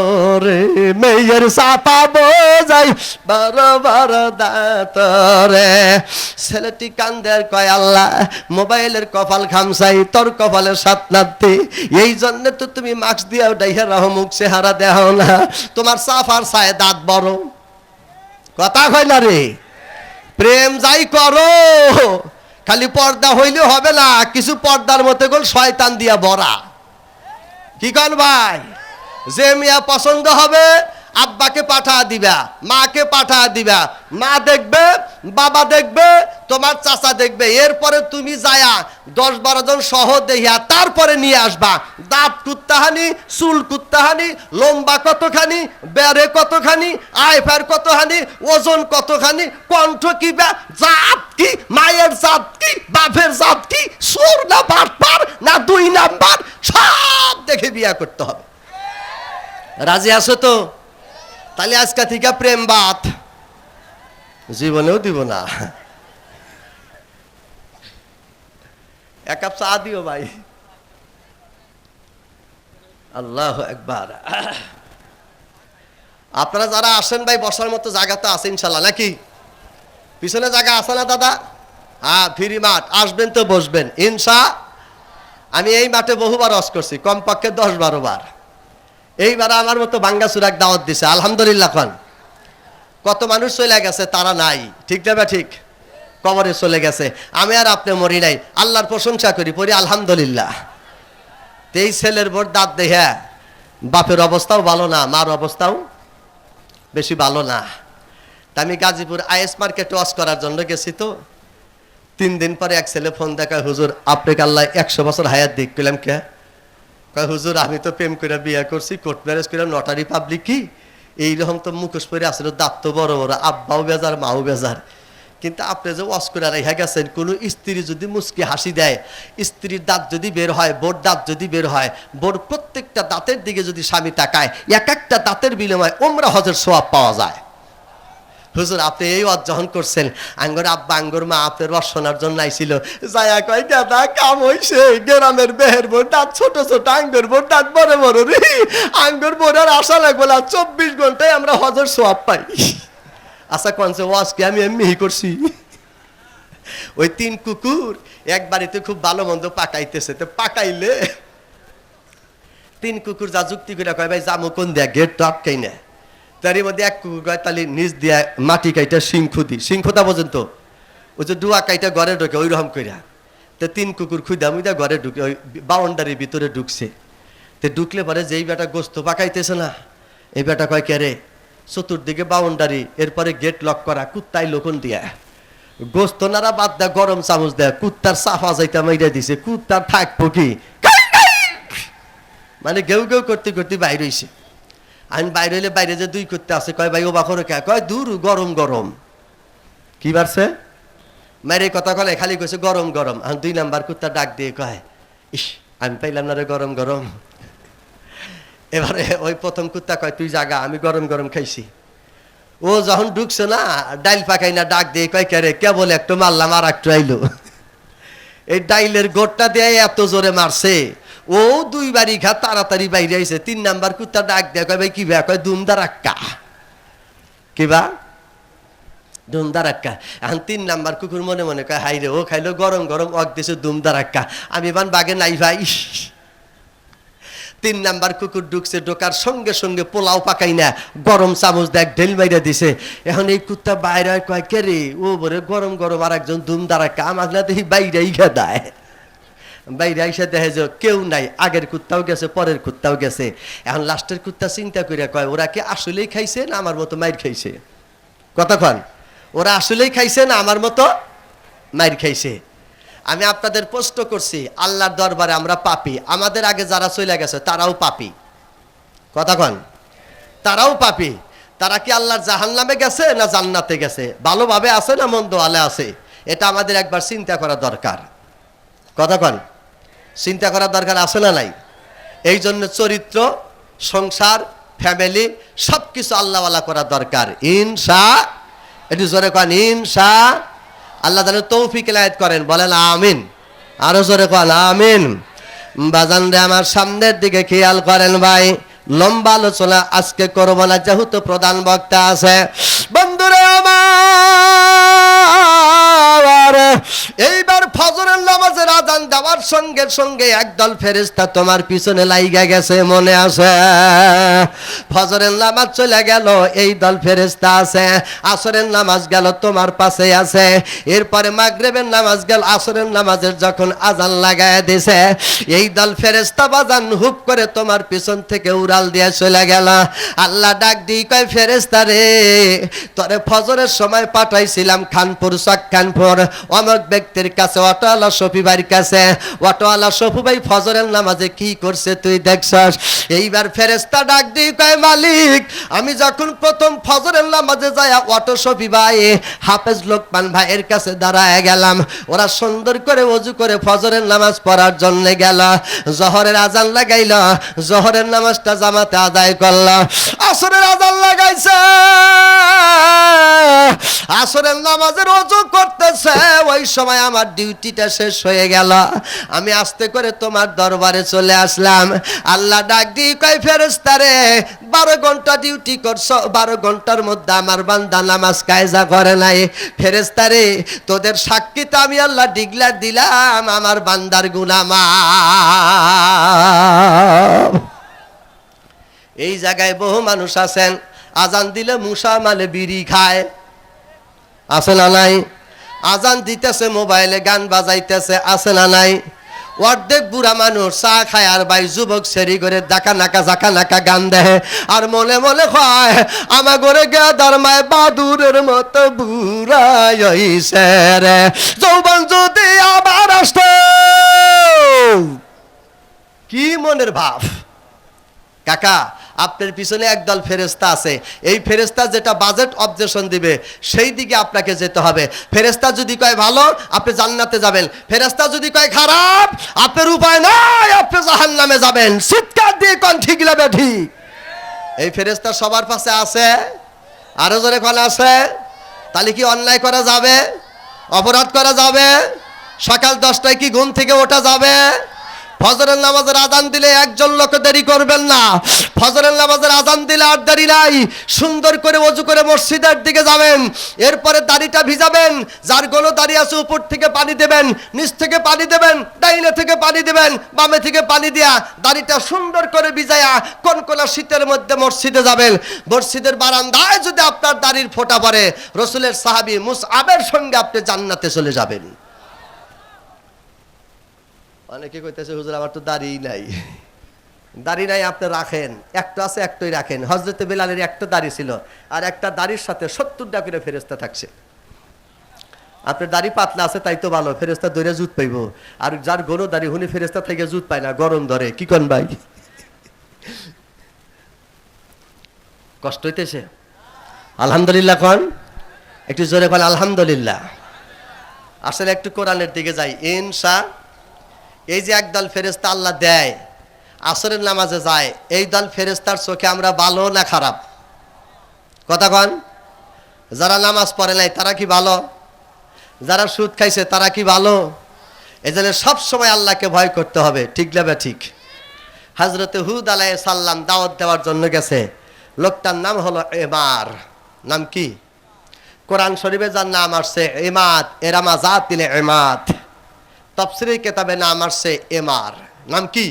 রে, মেয়ের চাপা বোঝাই বড় বড় দাঁত রে। ছেলেটি কান্দের কয় আল্লাহ মোবাইলের কপাল খামসাই, তোর কপালের সাত নাতি, এই জন্য তো তুমি মাস্ক দিয়ে ডাইহা রাহ, মুখ চেহারা দেহ না, তোমার চাপার ছায় দাঁত বড়। কথা কয় না রে, প্রেম যাই করো খালি পর্দা হইলে হবে না, কিছু পর্দার মধ্যে গোল শয়তান দিয়া ভরা। কি কন ভাই, যে মিয়া পছন্দ হবে আব্বাকে পাঠা দিবা, মাকে পাঠা দিবা, মা দেখবে, বাবা দেখবে, তোমার চাচা দেখবে, এরপরে তুমি যায়া 10-12 জন সহ দেখিয়া তারপরে নিয়ে আসবা। দাঁত কুত্তাহানি, চুল কুত্তাহানি, লম্বা কতখানি, বেড়ে কতখানি, আইফার কতখানি, ওজন কতখানি, কণ্ঠ কি, জাত কি, মায়ের জাত কি, বাপের জাত কি, সুর না বাটপার না 2 নাম্বার, সব দেখে বিয়া করতে হবে। রাজি আছো তো? তাহলে আজকে থেকে প্রেম বাত জীবনেও দিব না। এক কাপ চা দিও ভাই। আল্লাহ একবার। আপনারা যারা আসেন ভাই বসার মতো জায়গা তো আছে ইনশাল্লাহ নাকি? পিছনে জায়গা আছে না দাদা? হ্যাঁ, ফ্রি মাঠ, আসবেন তো বসবেন ইনশা। আমি এই মাঠে বহুবার ওয়াজ করছি, কমপক্ষে 10-12 বার। এইবার আমার মতো ভাঙ্গাচুরাক দাওয়াত দিছে আলহামদুলিল্লাহ। খান কত মানুষ চলে গেছে, তারা নাই, ঠিক না? ঠিক, কবরে চলে গেছে। আমি আর আপনি মরি নাই, আল্লাহর প্রশংসা করি, পড়ি আলহামদুলিল্লাহ। এই ছেলের বোর দাঁত দেখে বাপের অবস্থাও ভালো না, মার অবস্থাও বেশি ভালো না। তা আমি গাজীপুর আইএস মার্কেটে ওয়াজ করার জন্য গেছি, তো 3 দিন পরে এক ছেলে ফোন দেখায়, হুজুর আপনাকে আল্লাহ 100 বছর হায়াত দিক। কইলাম কে? কয় হুজুর আমি তো প্রেম করে বিয়ে করছি, কোর্ট ম্যারেজ করে, নটারি পাবলিক কি এইরকম তো মুখোশ পরে আসলে, দাঁত তো বড় বড়, আব্বাও বেজার মাও বেজার, কিন্তু আপনি যে ওয়াজ করে রেখে গেছেন, কোনো স্ত্রী যদি মুচকি হাসি দেয়, স্ত্রীর দাঁত যদি বের হয়, বোর দাঁত যদি বের হয়, বোর প্রত্যেকটা দাঁতের দিকে যদি স্বামী তাকায়, এক একটা দাঁতের বিনিময়ে ওমরা হজের সোয়াব পাওয়া যায়। হুজুর আপনি এই ওয়াজ যখন করছেন, আঙ্গর আব্বা আঙ্গর মা আপনার ওয়াজ শোনার জন্য আইছিল, যায়া কয় দাদা কাম হইছে, গ্রামের বেহের বোর দাঁত ছোট ছোট, আঙ্গর বোর দাঁত বড় বড় রে, আঙ্গর বোর আর আশা লাগবে না, 24 ঘন্টায় আমরা হজের সোয়াব পাই। আচ্ছা কনসে ওয়াজ কি আমি এমনি করছি? ওই 3 কুকুর এক বাড়িতে খুব ভালো মন্দ পাকাইতেছে, তো পাকাইলে 3 কুকুর যা যুক্তি করে কয় ভাই জামু কোন দেয়া, গেট তো আটকাই না। তারই মধ্যে এক কুকুর কয় তাহলে নিচ দিয়া মাটি কাইটা সিংখুদি, সিংখুদা পর্যন্ত ওই যে ডুয়া কাইটা ঘরে ঢুকে ওই রকম কইরা, তো 3 কুকুর খুঁজা মুইদা ঘরে ঢুকে ওই বাউন্ডারির ভিতরে ঢুকছে। তো ঢুকলে পরে যেই বেটা গোস্ত পাকাইতেছে না, এই বেটা কয় কে রে, চতুর্দিকে বাউন্ডারি, এরপরে গেট লক করা, কুত্তাই লোকন দিয়া গোস্ত নারা বাদ দেয়, গরম চামচ দেয়, কুত্তার সাফা যাইতা মাইরা দিছে, কুত্তার থাকবো কি, মানে গেউ গেউ করতে করতে বাইরে হইছে। আমি বাইরে হইলে বাইরে যে 2 কুত্তা আছে, কয় ভাই ও বাখরে কে, কয় দূর গরম গরম। কি বাড়ছে মায়ের এই কথা কলে, খালি কইছে গরম গরম। আমি 2 নাম্বার কুত্তা ডাক দিয়ে কয় ইস আমি পাইলাম না রে গরম গরম। এবারে ওই প্রথম কুত্তা কয় তুই জাগা, আমি গরম গরম খাইছি। ও যখন ঢুকছে না, ডাইল পাকাই না, ডাক দিয়ে কয় কে রে, কেবল একটু মারলাম আর একটু আইলো। এই ডাইলের গোটটা দিয়ে এত জোরে মারছে, ও 2 বাড়ি খা তাড়াতাড়ি বাইরে আইছে। 3 নাম্বার কুত্তা ডাক দেয়, কয় ভাই কি ভা, কয় দুমদা রাক্কা। কিবা দুমদা রাক্কা। এখন 3 নাম্বার কুকুর মনে মনে কয় হাই রে, ও খাইলো গরম গরম, অক দিছে দুমদা রাক্কা, আমি বান বাগে নাই ভাই। 3 নাম্বার কুকুর ঢুকছে, ঢোকার সঙ্গে সঙ্গে পোলাও পাকাই না, গরম চামচ দেখ ঢেল মাইরা দিছে। এখন এই কুত্তা বাইরে কয় কে রে, ও বলে গরম গরম আর একজন দুমদা রাক্কা, আমার না দেখি বাইরেই খেদায়। বাইরে আইসা দেখে যে কেউ নাই, আগের কুত্তাও গেছে, পরের কুত্তাও গেছে। এখন লাস্টের কুত্তা চিন্তা করে কয় ওরা কি আসলেই খাইছে না আমার মতো মাইর খাইছে? কতক্ষণ ওরা আসলেই খাইছে না আমার মতো মাইর খাইছে? আমি আপনাদের প্রশ্ন করছি, আল্লাহর দরবারে আমরা পাপী, আমাদের আগে যারা চলে গেছে তারাও পাপী, কথা কন, তারাও পাপী। তারা কি আল্লাহর জাহান্নামে গেছে না জান্নাতে গেছে, ভালোভাবে আছে না মন্দ আলে আছে, এটা আমাদের একবার চিন্তা করা দরকার। কথা কন, চিন্তা করার দরকার আছে না নাই? এই জন্য চরিত্র, সংসার, ফ্যামিলি সব কিছু আল্লাহওয়ালা করা দরকার। ইনশা, একটু জোরে কন ইনশা আল্লাহ যেন তৌফিক ইনায়েত করেন, বলেন আমিন। আরো জোরে কন আমিন। বাজান রে আমার সামনের দিকে খেয়াল করেন ভাই, লম্বা আলোচনা আজকে করবো না যেহেতু প্রধান বক্তা আছে। বন্ধুরে আমার, এইবার ফজরের নামাজের আযান দেওয়ার সঙ্গে সঙ্গে একদল ফেরেশতা তোমার পিছনে লাইগা গেছে, মনে আছে? ফজরের নামাজ চলে গেল, এই দল ফেরেশতা আছে। আসরের নামাজ গেল, তোমার পাশে আছে। এরপরে মাগরিবের নামাজ গেল, আসরের নামাজের যখন আযান লাগায় দিছে, এই দল ফেরেশতা বাজান হুপ করে তোমার পিছন থেকে উড়াল দিয়ে চলে গেল। আল্লাহ ডাক দিয়ে কয়, ফেরেশতা রে, তোরে ফজরের সময় পাঠাইছিলাম খানপুর খানপুর অমুক ব্যক্তির কাছে, অটোওয়ালা শফি ভাইয়ের কাছে। অটোওয়ালা শফি ভাই ফজরের নামাজে কি করছে তুই দেখছস? এইবার ফেরেশতা ডাক দিয়ে কয়, মালিক, আমি যখন প্রথম ফজরের নামাজে যাই অটো শফি ভাই হাফেজ লোকমান ভাইয়ের কাছে দাঁড়ায় গেলাম। ওরা সুন্দর করে ওযু করে ফজরের নামাজ পড়ার জন্য গেল। জোহরের আযান লাগাইল, জোহরের নামাজটা জামাতে আদায় করল। আসরের আযান লাগাইছে, আসরের নামাজের ওযু করতেছে, ওই সময় আমার ডিউটিটা শেষ হয়ে গেল। আমি আস্তে করে তোমার দরবারে চলে আসলাম। আল্লাহ ডাক দিয়ে কয়, ফেরেশতা রে, 12 ঘন্টা ডিউটি করছো, 12 ঘন্টার মধ্যে আমার বান্দা নামাজ কায়জা করে নাই। ফেরেশতা রে, তোদের সাক্ষীতে আমি আল্লাহ ডিক্লেয়ার দিলাম আমার বান্দার গুনাহ মাফ। এই জায়গায় বহু মানুষ আছেন, আজান দিলে মুসা মালে বিড়ি খায়, আছে না নাই? আজান দিতেছে, মোবাইলে গান বাজাইতেছে, আছে না নাই? অর্ধেক বুড়া মানুষ চা খায়, আর ভাই যুবক সেরি করে দাকা নাকা জাকা নাকা গান দেয়, আর মনে মনে হয় আমার ঘরে গেদার মায় বাদুরের মতো বুড়া হইছে রে, যৌবন যদি আবার আসতো। কি মনের ভাব কাকা, আপনার পিছনে একদল ফেরেশতা আছে। এই ফেরেশতা যেটা বাজেট অবজেকশন দিবে সেই দিকে আপনাকে যেতে হবে। ফেরেশতা যদি কয় ভালো, আপনি জান্নাতে যাবেন। ফেরেশতা যদি কয় খারাপ, আপনার উপায় নাই, আপনি জাহান্নামে যাবেন। চিৎকার দিয়ে কোন ঠিক লাগবে ঠিক? এই ফেরেশতা সবার পাশে আছে, আরো জোরে কোন আছে? তাহলে কি অন্যায় করা যাবে? অপরাধ করা যাবে? সকাল 10টায় কি ঘুম থেকে ওঠা যাবে? ফজরের নামাজের আযান দিলে একজন লোক দেরি করবেন না। ফজরের নামাজের আযান দিলে আর দেরি নাই, সুন্দর করে ওযু করে মসজিদের দিকে যাবেন। এরপরে দাড়িটা ভিজাবেন, যার গোলো দাড়ি আছে উপর থেকে পানি দেবেন, নিচ থেকে পানি দেবেন, ডাইনে থেকে পানি দেবেন, বামে থেকে পানি দিয়া দাড়িটা সুন্দর করে ভিজায়া কনকনা শীতের মধ্যে মসজিদে যাবেন। মসজিদের বারান্দায় যদি আপনার দাড়ির ফোঁটা পড়ে, রাসূলের সাহাবী মুসআবের সঙ্গে আপনি জান্নাতে চলে যাবেন। অনেকে কইতেছে, হুজুর আমার তো দাড়ি নাই। দাড়ি নাই আপনি রাখেন, একটা আছে একটাই রাখেন। হযরতে বেলালের একটা দাড়ি ছিল, আর একটা দাড়ির সাথে 70টা করে ফেরেশতা থাকছে। আপনার দাড়ি পাতলা আছে তাই তো ভালো, ফেরেশতা ধরে জুত পাইব। আর যার গরু দাড়ি হুনি ফেরেশতা থেকে জুত পায় না, গরম ধরে। কি কোন ভাই, কষ্ট হইতেছে? আলহামদুলিল্লাহ কোন, একটু জোরে কোন আলহামদুলিল্লাহ। আসলে একটু কোরআনের দিকে যাই। ইনশা, এই যে একদল ফেরেশতা আল্লাহ দেয়, আসরের নামাজে যায়, এই দল ফেরেশতার চোখে আমরা ভালো না খারাপ? কথা কন। যারা নামাজ পড়ে নাই তারা কি ভালো? যারা সুদ খাইছে তারা কি ভালো? এই জন্য সবসময় আল্লাহকে ভয় করতে হবে। ঠিক না ঠিক? হযরতে হুদ আলাইহিস সালাম দাওয়াত দেওয়ার জন্য গেছে, লোকটার নাম হলো এমার। নাম কি? কোরআন শরীফে যার নাম আসছে ইমাদ, এরামাজাতিল ইমাদ। তাফসীরের কিতাবে নাম আসছে এমার। নাম কি?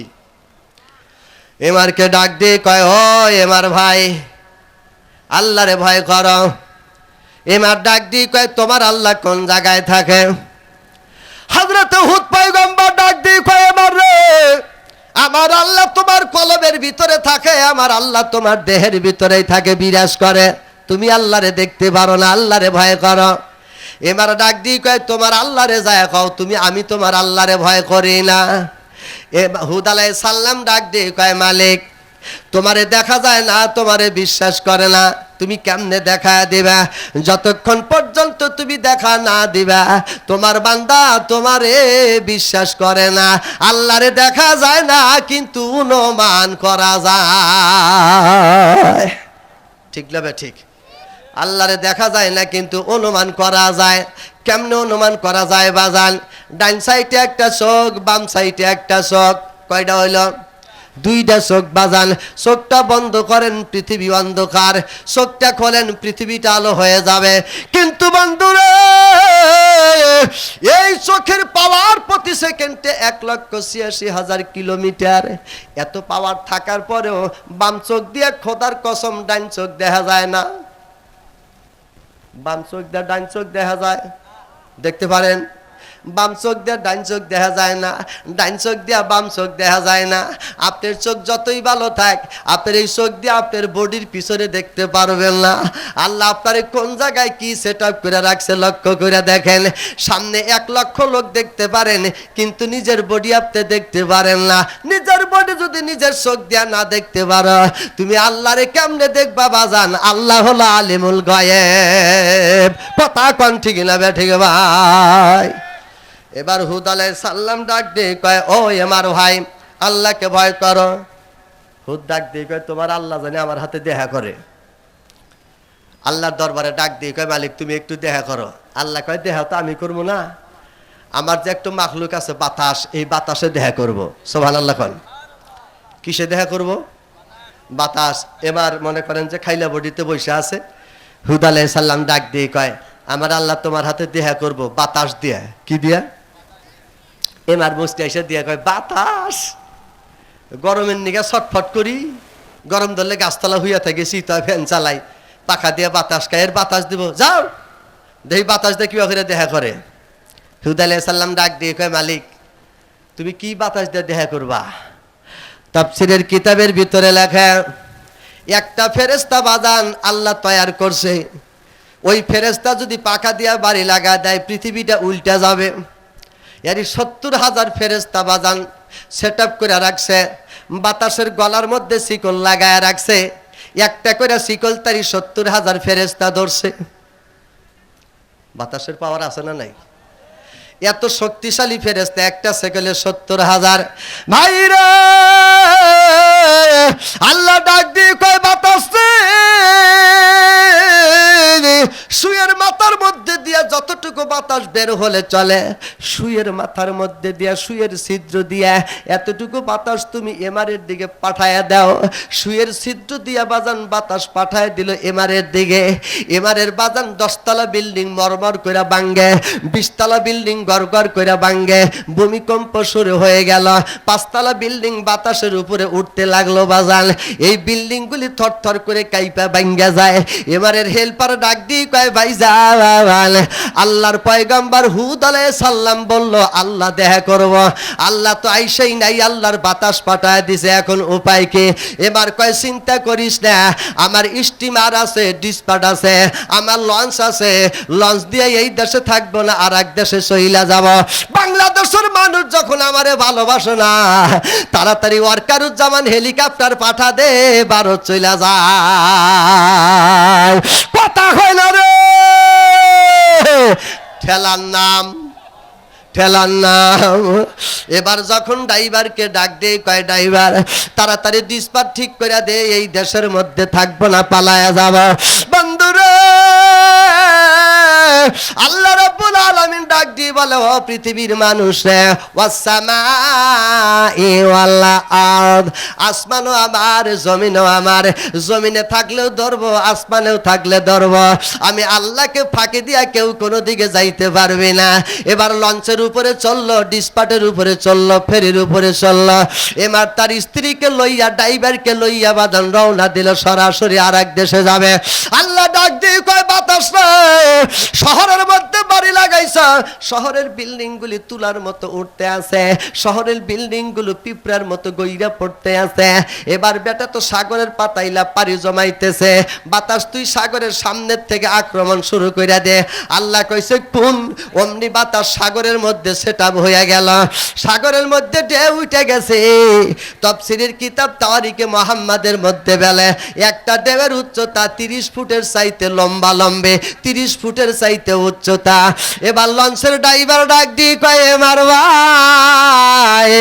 এমারকে ডাক দিয়ে কয়, ও এমার ভাই, আল্লাহরে ভয় করো। এমার ডাক দিয়ে কয়, তোমার আল্লাহ কোন জায়গায় থাকে? হযরত হুদ পয়গম্বর ডাক দিয়ে কয়, এমার রে, আমার আল্লাহ তোমার কলবের ভিতরে থাকে, আমার আল্লাহ তোমার দেহের ভিতরেই থাকে, বিরাজ করে। তুমি আল্লাহরে দেখতে পারো না, আল্লাহরে ভয় করো। এবার ডাক দিয়ে কয়, তোমার আল্লাহরে যায় কও, আমি তোমার আল্লাহরে ভয় করি না। হুদ আলাইহিস সালাম ডাক দিয়ে কয়, মালিক, তোমারে দেখা যায় না, তোমারে বিশ্বাস করে না, তুমি কেমনে দেখা দিবা? যতক্ষণ পর্যন্ত তুমি দেখা না দিবা তোমার বান্দা তোমারে বিশ্বাস করে না। আল্লাহরে দেখা যায় না কিন্তু অনুমান করা যায়, ঠিক না ঠিক? আল্লাহরে দেখা যায় না কিন্তু অনুমান করা যায়। কেমনে অনুমান করা যায় বাজান? ডান সাইডে একটা চোখ, বাম সাইডে একটা চোখ, কয়টা হইল? দুইটা চোখ বাজান। চোখটা বন্ধ করেন, পৃথিবী অন্ধকার, চোখটা খোলেন, পৃথিবীটা আলো হয়ে যাবে। কিন্তু বন্ধুরে, এই চোখের পাওয়ার প্রতি সেকেন্ডে 1,86,000 কিলোমিটার। এত পাওয়ার থাকার পরেও বাম চোখ দিয়ে খোদার কসম ডান চোখ দেখা যায় না। বাম চোখ দিয়ে ডান চোখ দেখা যায়, দেখতে পারেন? বাম চোখ দিয়ে ডান চোখ দেখা যায় না, ডান চোখ দিয়ে বাম চোখ দেখা যায় না। আপনার চোখ যতই ভালো থাক, আপনার এই চোখ দিয়ে আপনার বডির পিছনে দেখতে পারবেন না। আল্লাহ আপনার কোন জায়গায় কি সেট আপ করে রাখছে লক্ষ্য করে দেখেন। সামনে 1 লক্ষ লোক দেখতে পারেন কিন্তু নিজের বডি আপনি দেখতে পারেন না। নিজের বডি যদি নিজের চোখ দিয়ে না দেখতে পারো, তুমি আল্লাহরে কেমনে দেখবা বাজান? আল্লাহ হলো আলিমুল গায়েব। কথা কোন ঠিক না ঠিক ভাই? এবার হুদ আলাইহিস সালাম ডাক দিয়ে কয়, ও আমার ভাই, আল্লাহকে ভয় করো। হুদ ডাক দিয়ে কয়, তোমার আল্লাহ জানে আমার হাতে দেখা করে। আল্লাহর দরবারে ডাক দিয়ে কয়, মালিক তুমি একটু দেখা করো। আল্লাহ কয়, দেখা তো আমি করবো না, আমার যে একটু মাখলুক আছে বাতাস, এই বাতাসে দেখা করবো। সুবহানাল্লাহ কোন। কিসে দেখা করব? বাতাস। এবার মনে করেন যে খাইলা বডিতে বসে আছে, হুদ আলাইহিস সালাম ডাক দিয়ে কয়, আমার আল্লাহ তোমার হাতে দেখা করব বাতাস দিয়া। কি দিয়া? এমার মুস্তি এসে দিয়া কয়, বাতাস? গরমের নিগা ছটফট করি, গরম ধরলে গাছতলা হইয়া থাকে, শীত ফ্যান চালাই, পাখা দিয়ে বাতাস খায়, এর বাতাস দিব? যাও দেখি বাতাস দিয়ে কিবা করে দেখা করে। হুদ আলাইহিস সালাম ডাক দিয়ে কয়, মালিক তুমি কি বাতাস দিয়ে দেখা করবা? তাফসীরের কিতাবের ভিতরে লেখা, একটা ফেরেশতা বাজান আল্লাহ তৈয়ার করছে, ওই ফেরেশতা যদি পাখা দিয়া বাড়ি লাগা দেয় পৃথিবীটা উল্টা যাবে। এরই 70,000 ফেরেশতা বাজান সেট আপ করে রাখছে, বাতাসের গলার মধ্যে শিকল লাগায় রাখছে, একটা করে শিকল তারি 70,000 ফেরেশতা ধরছে। বাতাসের পাওয়ার আছে না নাই? এত শক্তিশালী ফেরেশতা, একটা সেকেন্ডে 70,000। ভাইরা আল্লাহ ডাক দিয়ে কয়, বাতাস সুয়ের মাথার মধ্যে দিয়া যতটুকু বাতাস বের হলে চলে, সুয়ের মাথার মধ্যে দিয়া, সুয়ের ছিদ্র দিয়া এতটুকু বাতাস তুমি এমারের দিকে পাঠায়া দাও। সুয়ের ছিদ্র দিয়া বাজান বাতাস পাঠায় দিল এমারের দিকে। এমারের বাজান 10 তলা বিল্ডিং মরমর করে ভাঙ্গে, 20 তলা বিল্ডিং গড়গড় করে ভাঙ্গে, ভূমিকম্প শুরু হয়ে গেল। 5 তলা বিল্ডিং বাতাসের উপরে উঠতে লাগলো বাজান। এই বিল্ডিং গুলি থরথর করে কাইপা ভাঙ্গা যায়। এবারের হেল্পার ডাক দিয়ে কয়, ভাই যান, আল্লাহর পয়গম্বর হুদ আলাইহিস সালাম বলল আল্লাহ দেখা করব, আল্লাহ তো আইসেই নাই, আল্লাহর বাতাস পাঠায় দিছে, এখন উপায় কি? এবার কয়, চিন্তা করিস না, আমার স্টিমার আছে, ডিসপাট আছে, আমার লঞ্চ আছে, লঞ্চ দিয়ে এই দেশে থাকবো না, আর এক দেশে চইলা যাব। বাংলাদেশের মানুষ যখন আমারে ভালোবাসে না, তাড়াতাড়ি ওয়ারকারুজ্জামান হেলিকপ্টার পাঠা দে, ভারত চইলা যায়। কথা হয় না রে, ঠেলার নাম, ঠেলার নাম। এবার যখন ড্রাইভারকে ডাক দেয়, কয় ড্রাইভার তাড়াতাড়ি ডিসপাট ঠিক করে দে, এই দেশের মধ্যে থাকবো না, পালায়া যাব। বন্ধুরে আল্লাহ রাব্বুল আলামিন ডাক দিয়ে বলে, ও পৃথিবীর মানুষ, ওয়াসসামাই ওয়াল আরদ, আসমানও আমার, জমিনও আমার, জমিনে থাকলেও ধরবো, আসমানেও থাকলে ধরবো। আমি আল্লাহকে ফাঁকি দিয়া কেউ কোনো দিকে যাইতে পারবে না। এবার লঞ্চের উপরে চললো, ডিসপাটের উপরে চললো, ফেরির উপরে চললো। এবার তার স্ত্রীকে লইয়া, ড্রাইভারকে লইয়া বাদন রওনা দিল, সরাসরি আর এক দেশে যাবে। আল্লাহ ডাক দিয়ে কয়, বাতাস শহরের মধ্যে বাড়ি লাগাইছ, শহরের বিল্ডিং গুলি তুলার মতো উঠতে আছে, শহরের বিল্ডিং গুলো পিঁপড়ার মতো গইরা পড়তে আছে। এবার বেটা তো সাগরের পাতাইলা পাড়ি জমাইতেছে, বাতাস তুই সাগরের সামনের থেকে আক্রমণ শুরু কইরা দে। আল্লাহ কইছে কোন, অমনি বাতাস সাগরের মধ্যে সেটআপ হয়ে গেল, সাগরের মধ্যে ঢেউ উঠে গেছে। তাফসীরের কিতাব তারিখে মুহাম্মাদের মধ্যে বলে একটা ঢেউয়ের উচ্চতা 30 ফুটের চাইতে লম্বা, লম্বে 30 ফুটের চাইতে উচ্চতা। এবার লঞ্চের ড্রাইভার ডাক দিয়ে কয় এমার ভাই,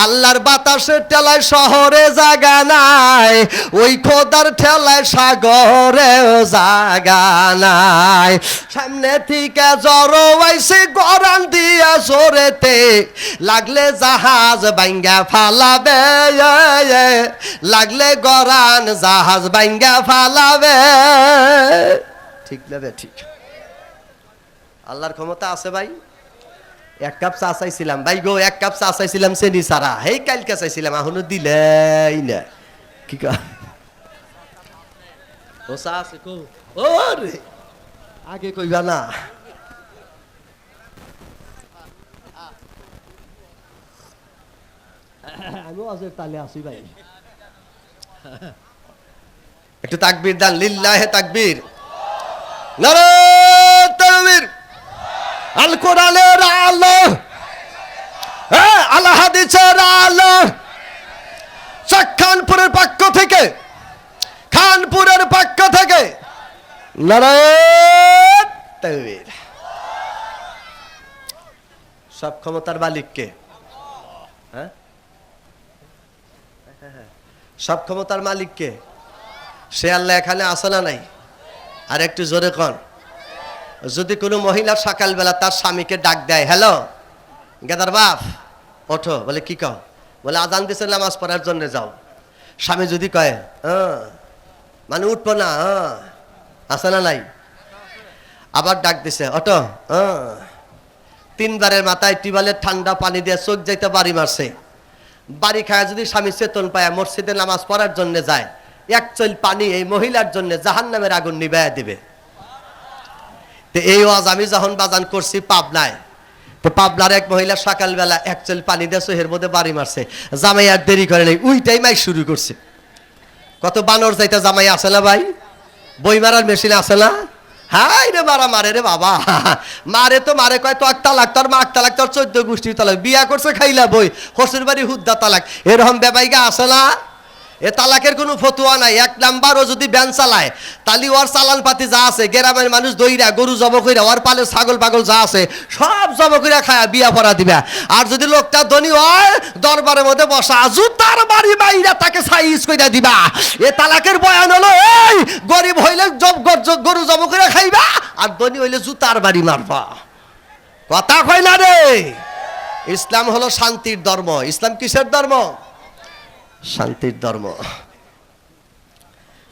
আল্লাহর বাতাসের ঠেলায় শহরে জায়গা নাই, ওই খোদার ঠেলায় সাগরেও জায়গা নাই। সামনে থেকে জড়ো আইছে গরান দিয়া জোরেতে, লাগলে জাহাজ ভাঙ্গা ফালাবে, লাগলে গরান জাহাজ ভাঙ্গা ফালাবে। ঠিক না বে? ঠিক। আল্লাহর ক্ষমতা আছে ভাই। এক কাপ চা চাইছিলাম ভাই গো, এক কাপ চা চাইছিলাম চেনি সারা, হেই কালকে চাইছিলাম, এখনো দিলেই না। কি কা ও চা আছে কো? ও রে আগে কইবা না। আমিও আজের তালে আসি ভাই। একটু তাকবীর দান, লিল্লাহে তাকবীর, নারায়ে তাকবীর। আল কোরআনের আলো, আল হাদিসের আলো। খানপুরের পক্ষ থেকে, খানপুরের পক্ষ থেকে নারায়ে তাকবীর। সব ক্ষমতার মালিক কে? হ্যাঁ, সব ক্ষমতার মালিক কে? সে আল্লাহ এখানে আছে না নাই? আর একটু জোরে কন। যদি কোনো মহিলা সকালবেলা তার স্বামীকে ডাক দেয়, হ্যালো গেদার বাপ ওঠো, বলে কি কও? বলে আজান দিছে নামাজ পড়ার জন্য যাও। স্বামী যদি কয় মানে উঠবো না, আছে না নাই? আবার ডাক দিছে ওঠো, তিনবারের মাথায় টিউবওয়েলের ঠান্ডা পানি দিয়ে চোখ যাইতে বাড়ি মারছে। বাড়ি খায় যদি স্বামী চেতন পায় মসজিদে নামাজ পড়ার জন্য যায়, এক চল পানি এই মহিলার জন্য জাহান্নামের আগুন নিভাইয়া দিবে। তো এই ওয়াজ আমি যখন বাজান করছি পাবনায়, তো পাবনার এক মহিলা সকালবেলা এক চল পানি দিয়ে চোহের মধ্যে বাড়ি মারছে। জামাই আর দেরি করে নেই, উইটাই মাই শুরু করছে। কত বানর যাইতে জামাই আছে না ভাই? বই মারার মেশিন আছে না? হাই রে মারা মারে রে বাবা, মারে তো মারে কয় তো তালাক, তোর মা তালাক, তোর 14 গোষ্ঠীর তালাক, বিয়া করছে খাইলা বই, হসুর বাড়ি হুদ্দা তালাক, এরকম বেবাইগা আছে না? এ তালাকের কোনো ফতুয়া নাই। এক নাম্বারও যদি ব্যান চালায় তালি ওর চালান পাতি যা আছে, গ্রামের মানুষ দইরা গরু জব কইরা ওর পালে ছাগল পাগল যা আছে সব জব কইরা খায়া বিয়া পড়া দিবা। আর যদি লোকটা ধনী হয় দরবারের মধ্যে বসা জুতার বাড়ি বাইরা তাকে সাইজ কইরা দিবা। এ তালাকের বয়ান হলো এই গরিব হইলে গরু জব কইরা খাইবা, আর ধনী হইলে জুতার বাড়ি মারবা। কথা কয় না রে। ইসলাম হলো শান্তির ধর্ম। ইসলাম কিসের ধর্ম? শান্তির ধর্ম।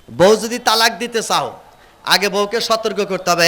বউ যদি তালাক দিতে চাও আগে বউকে সতর্ক করতে হবে।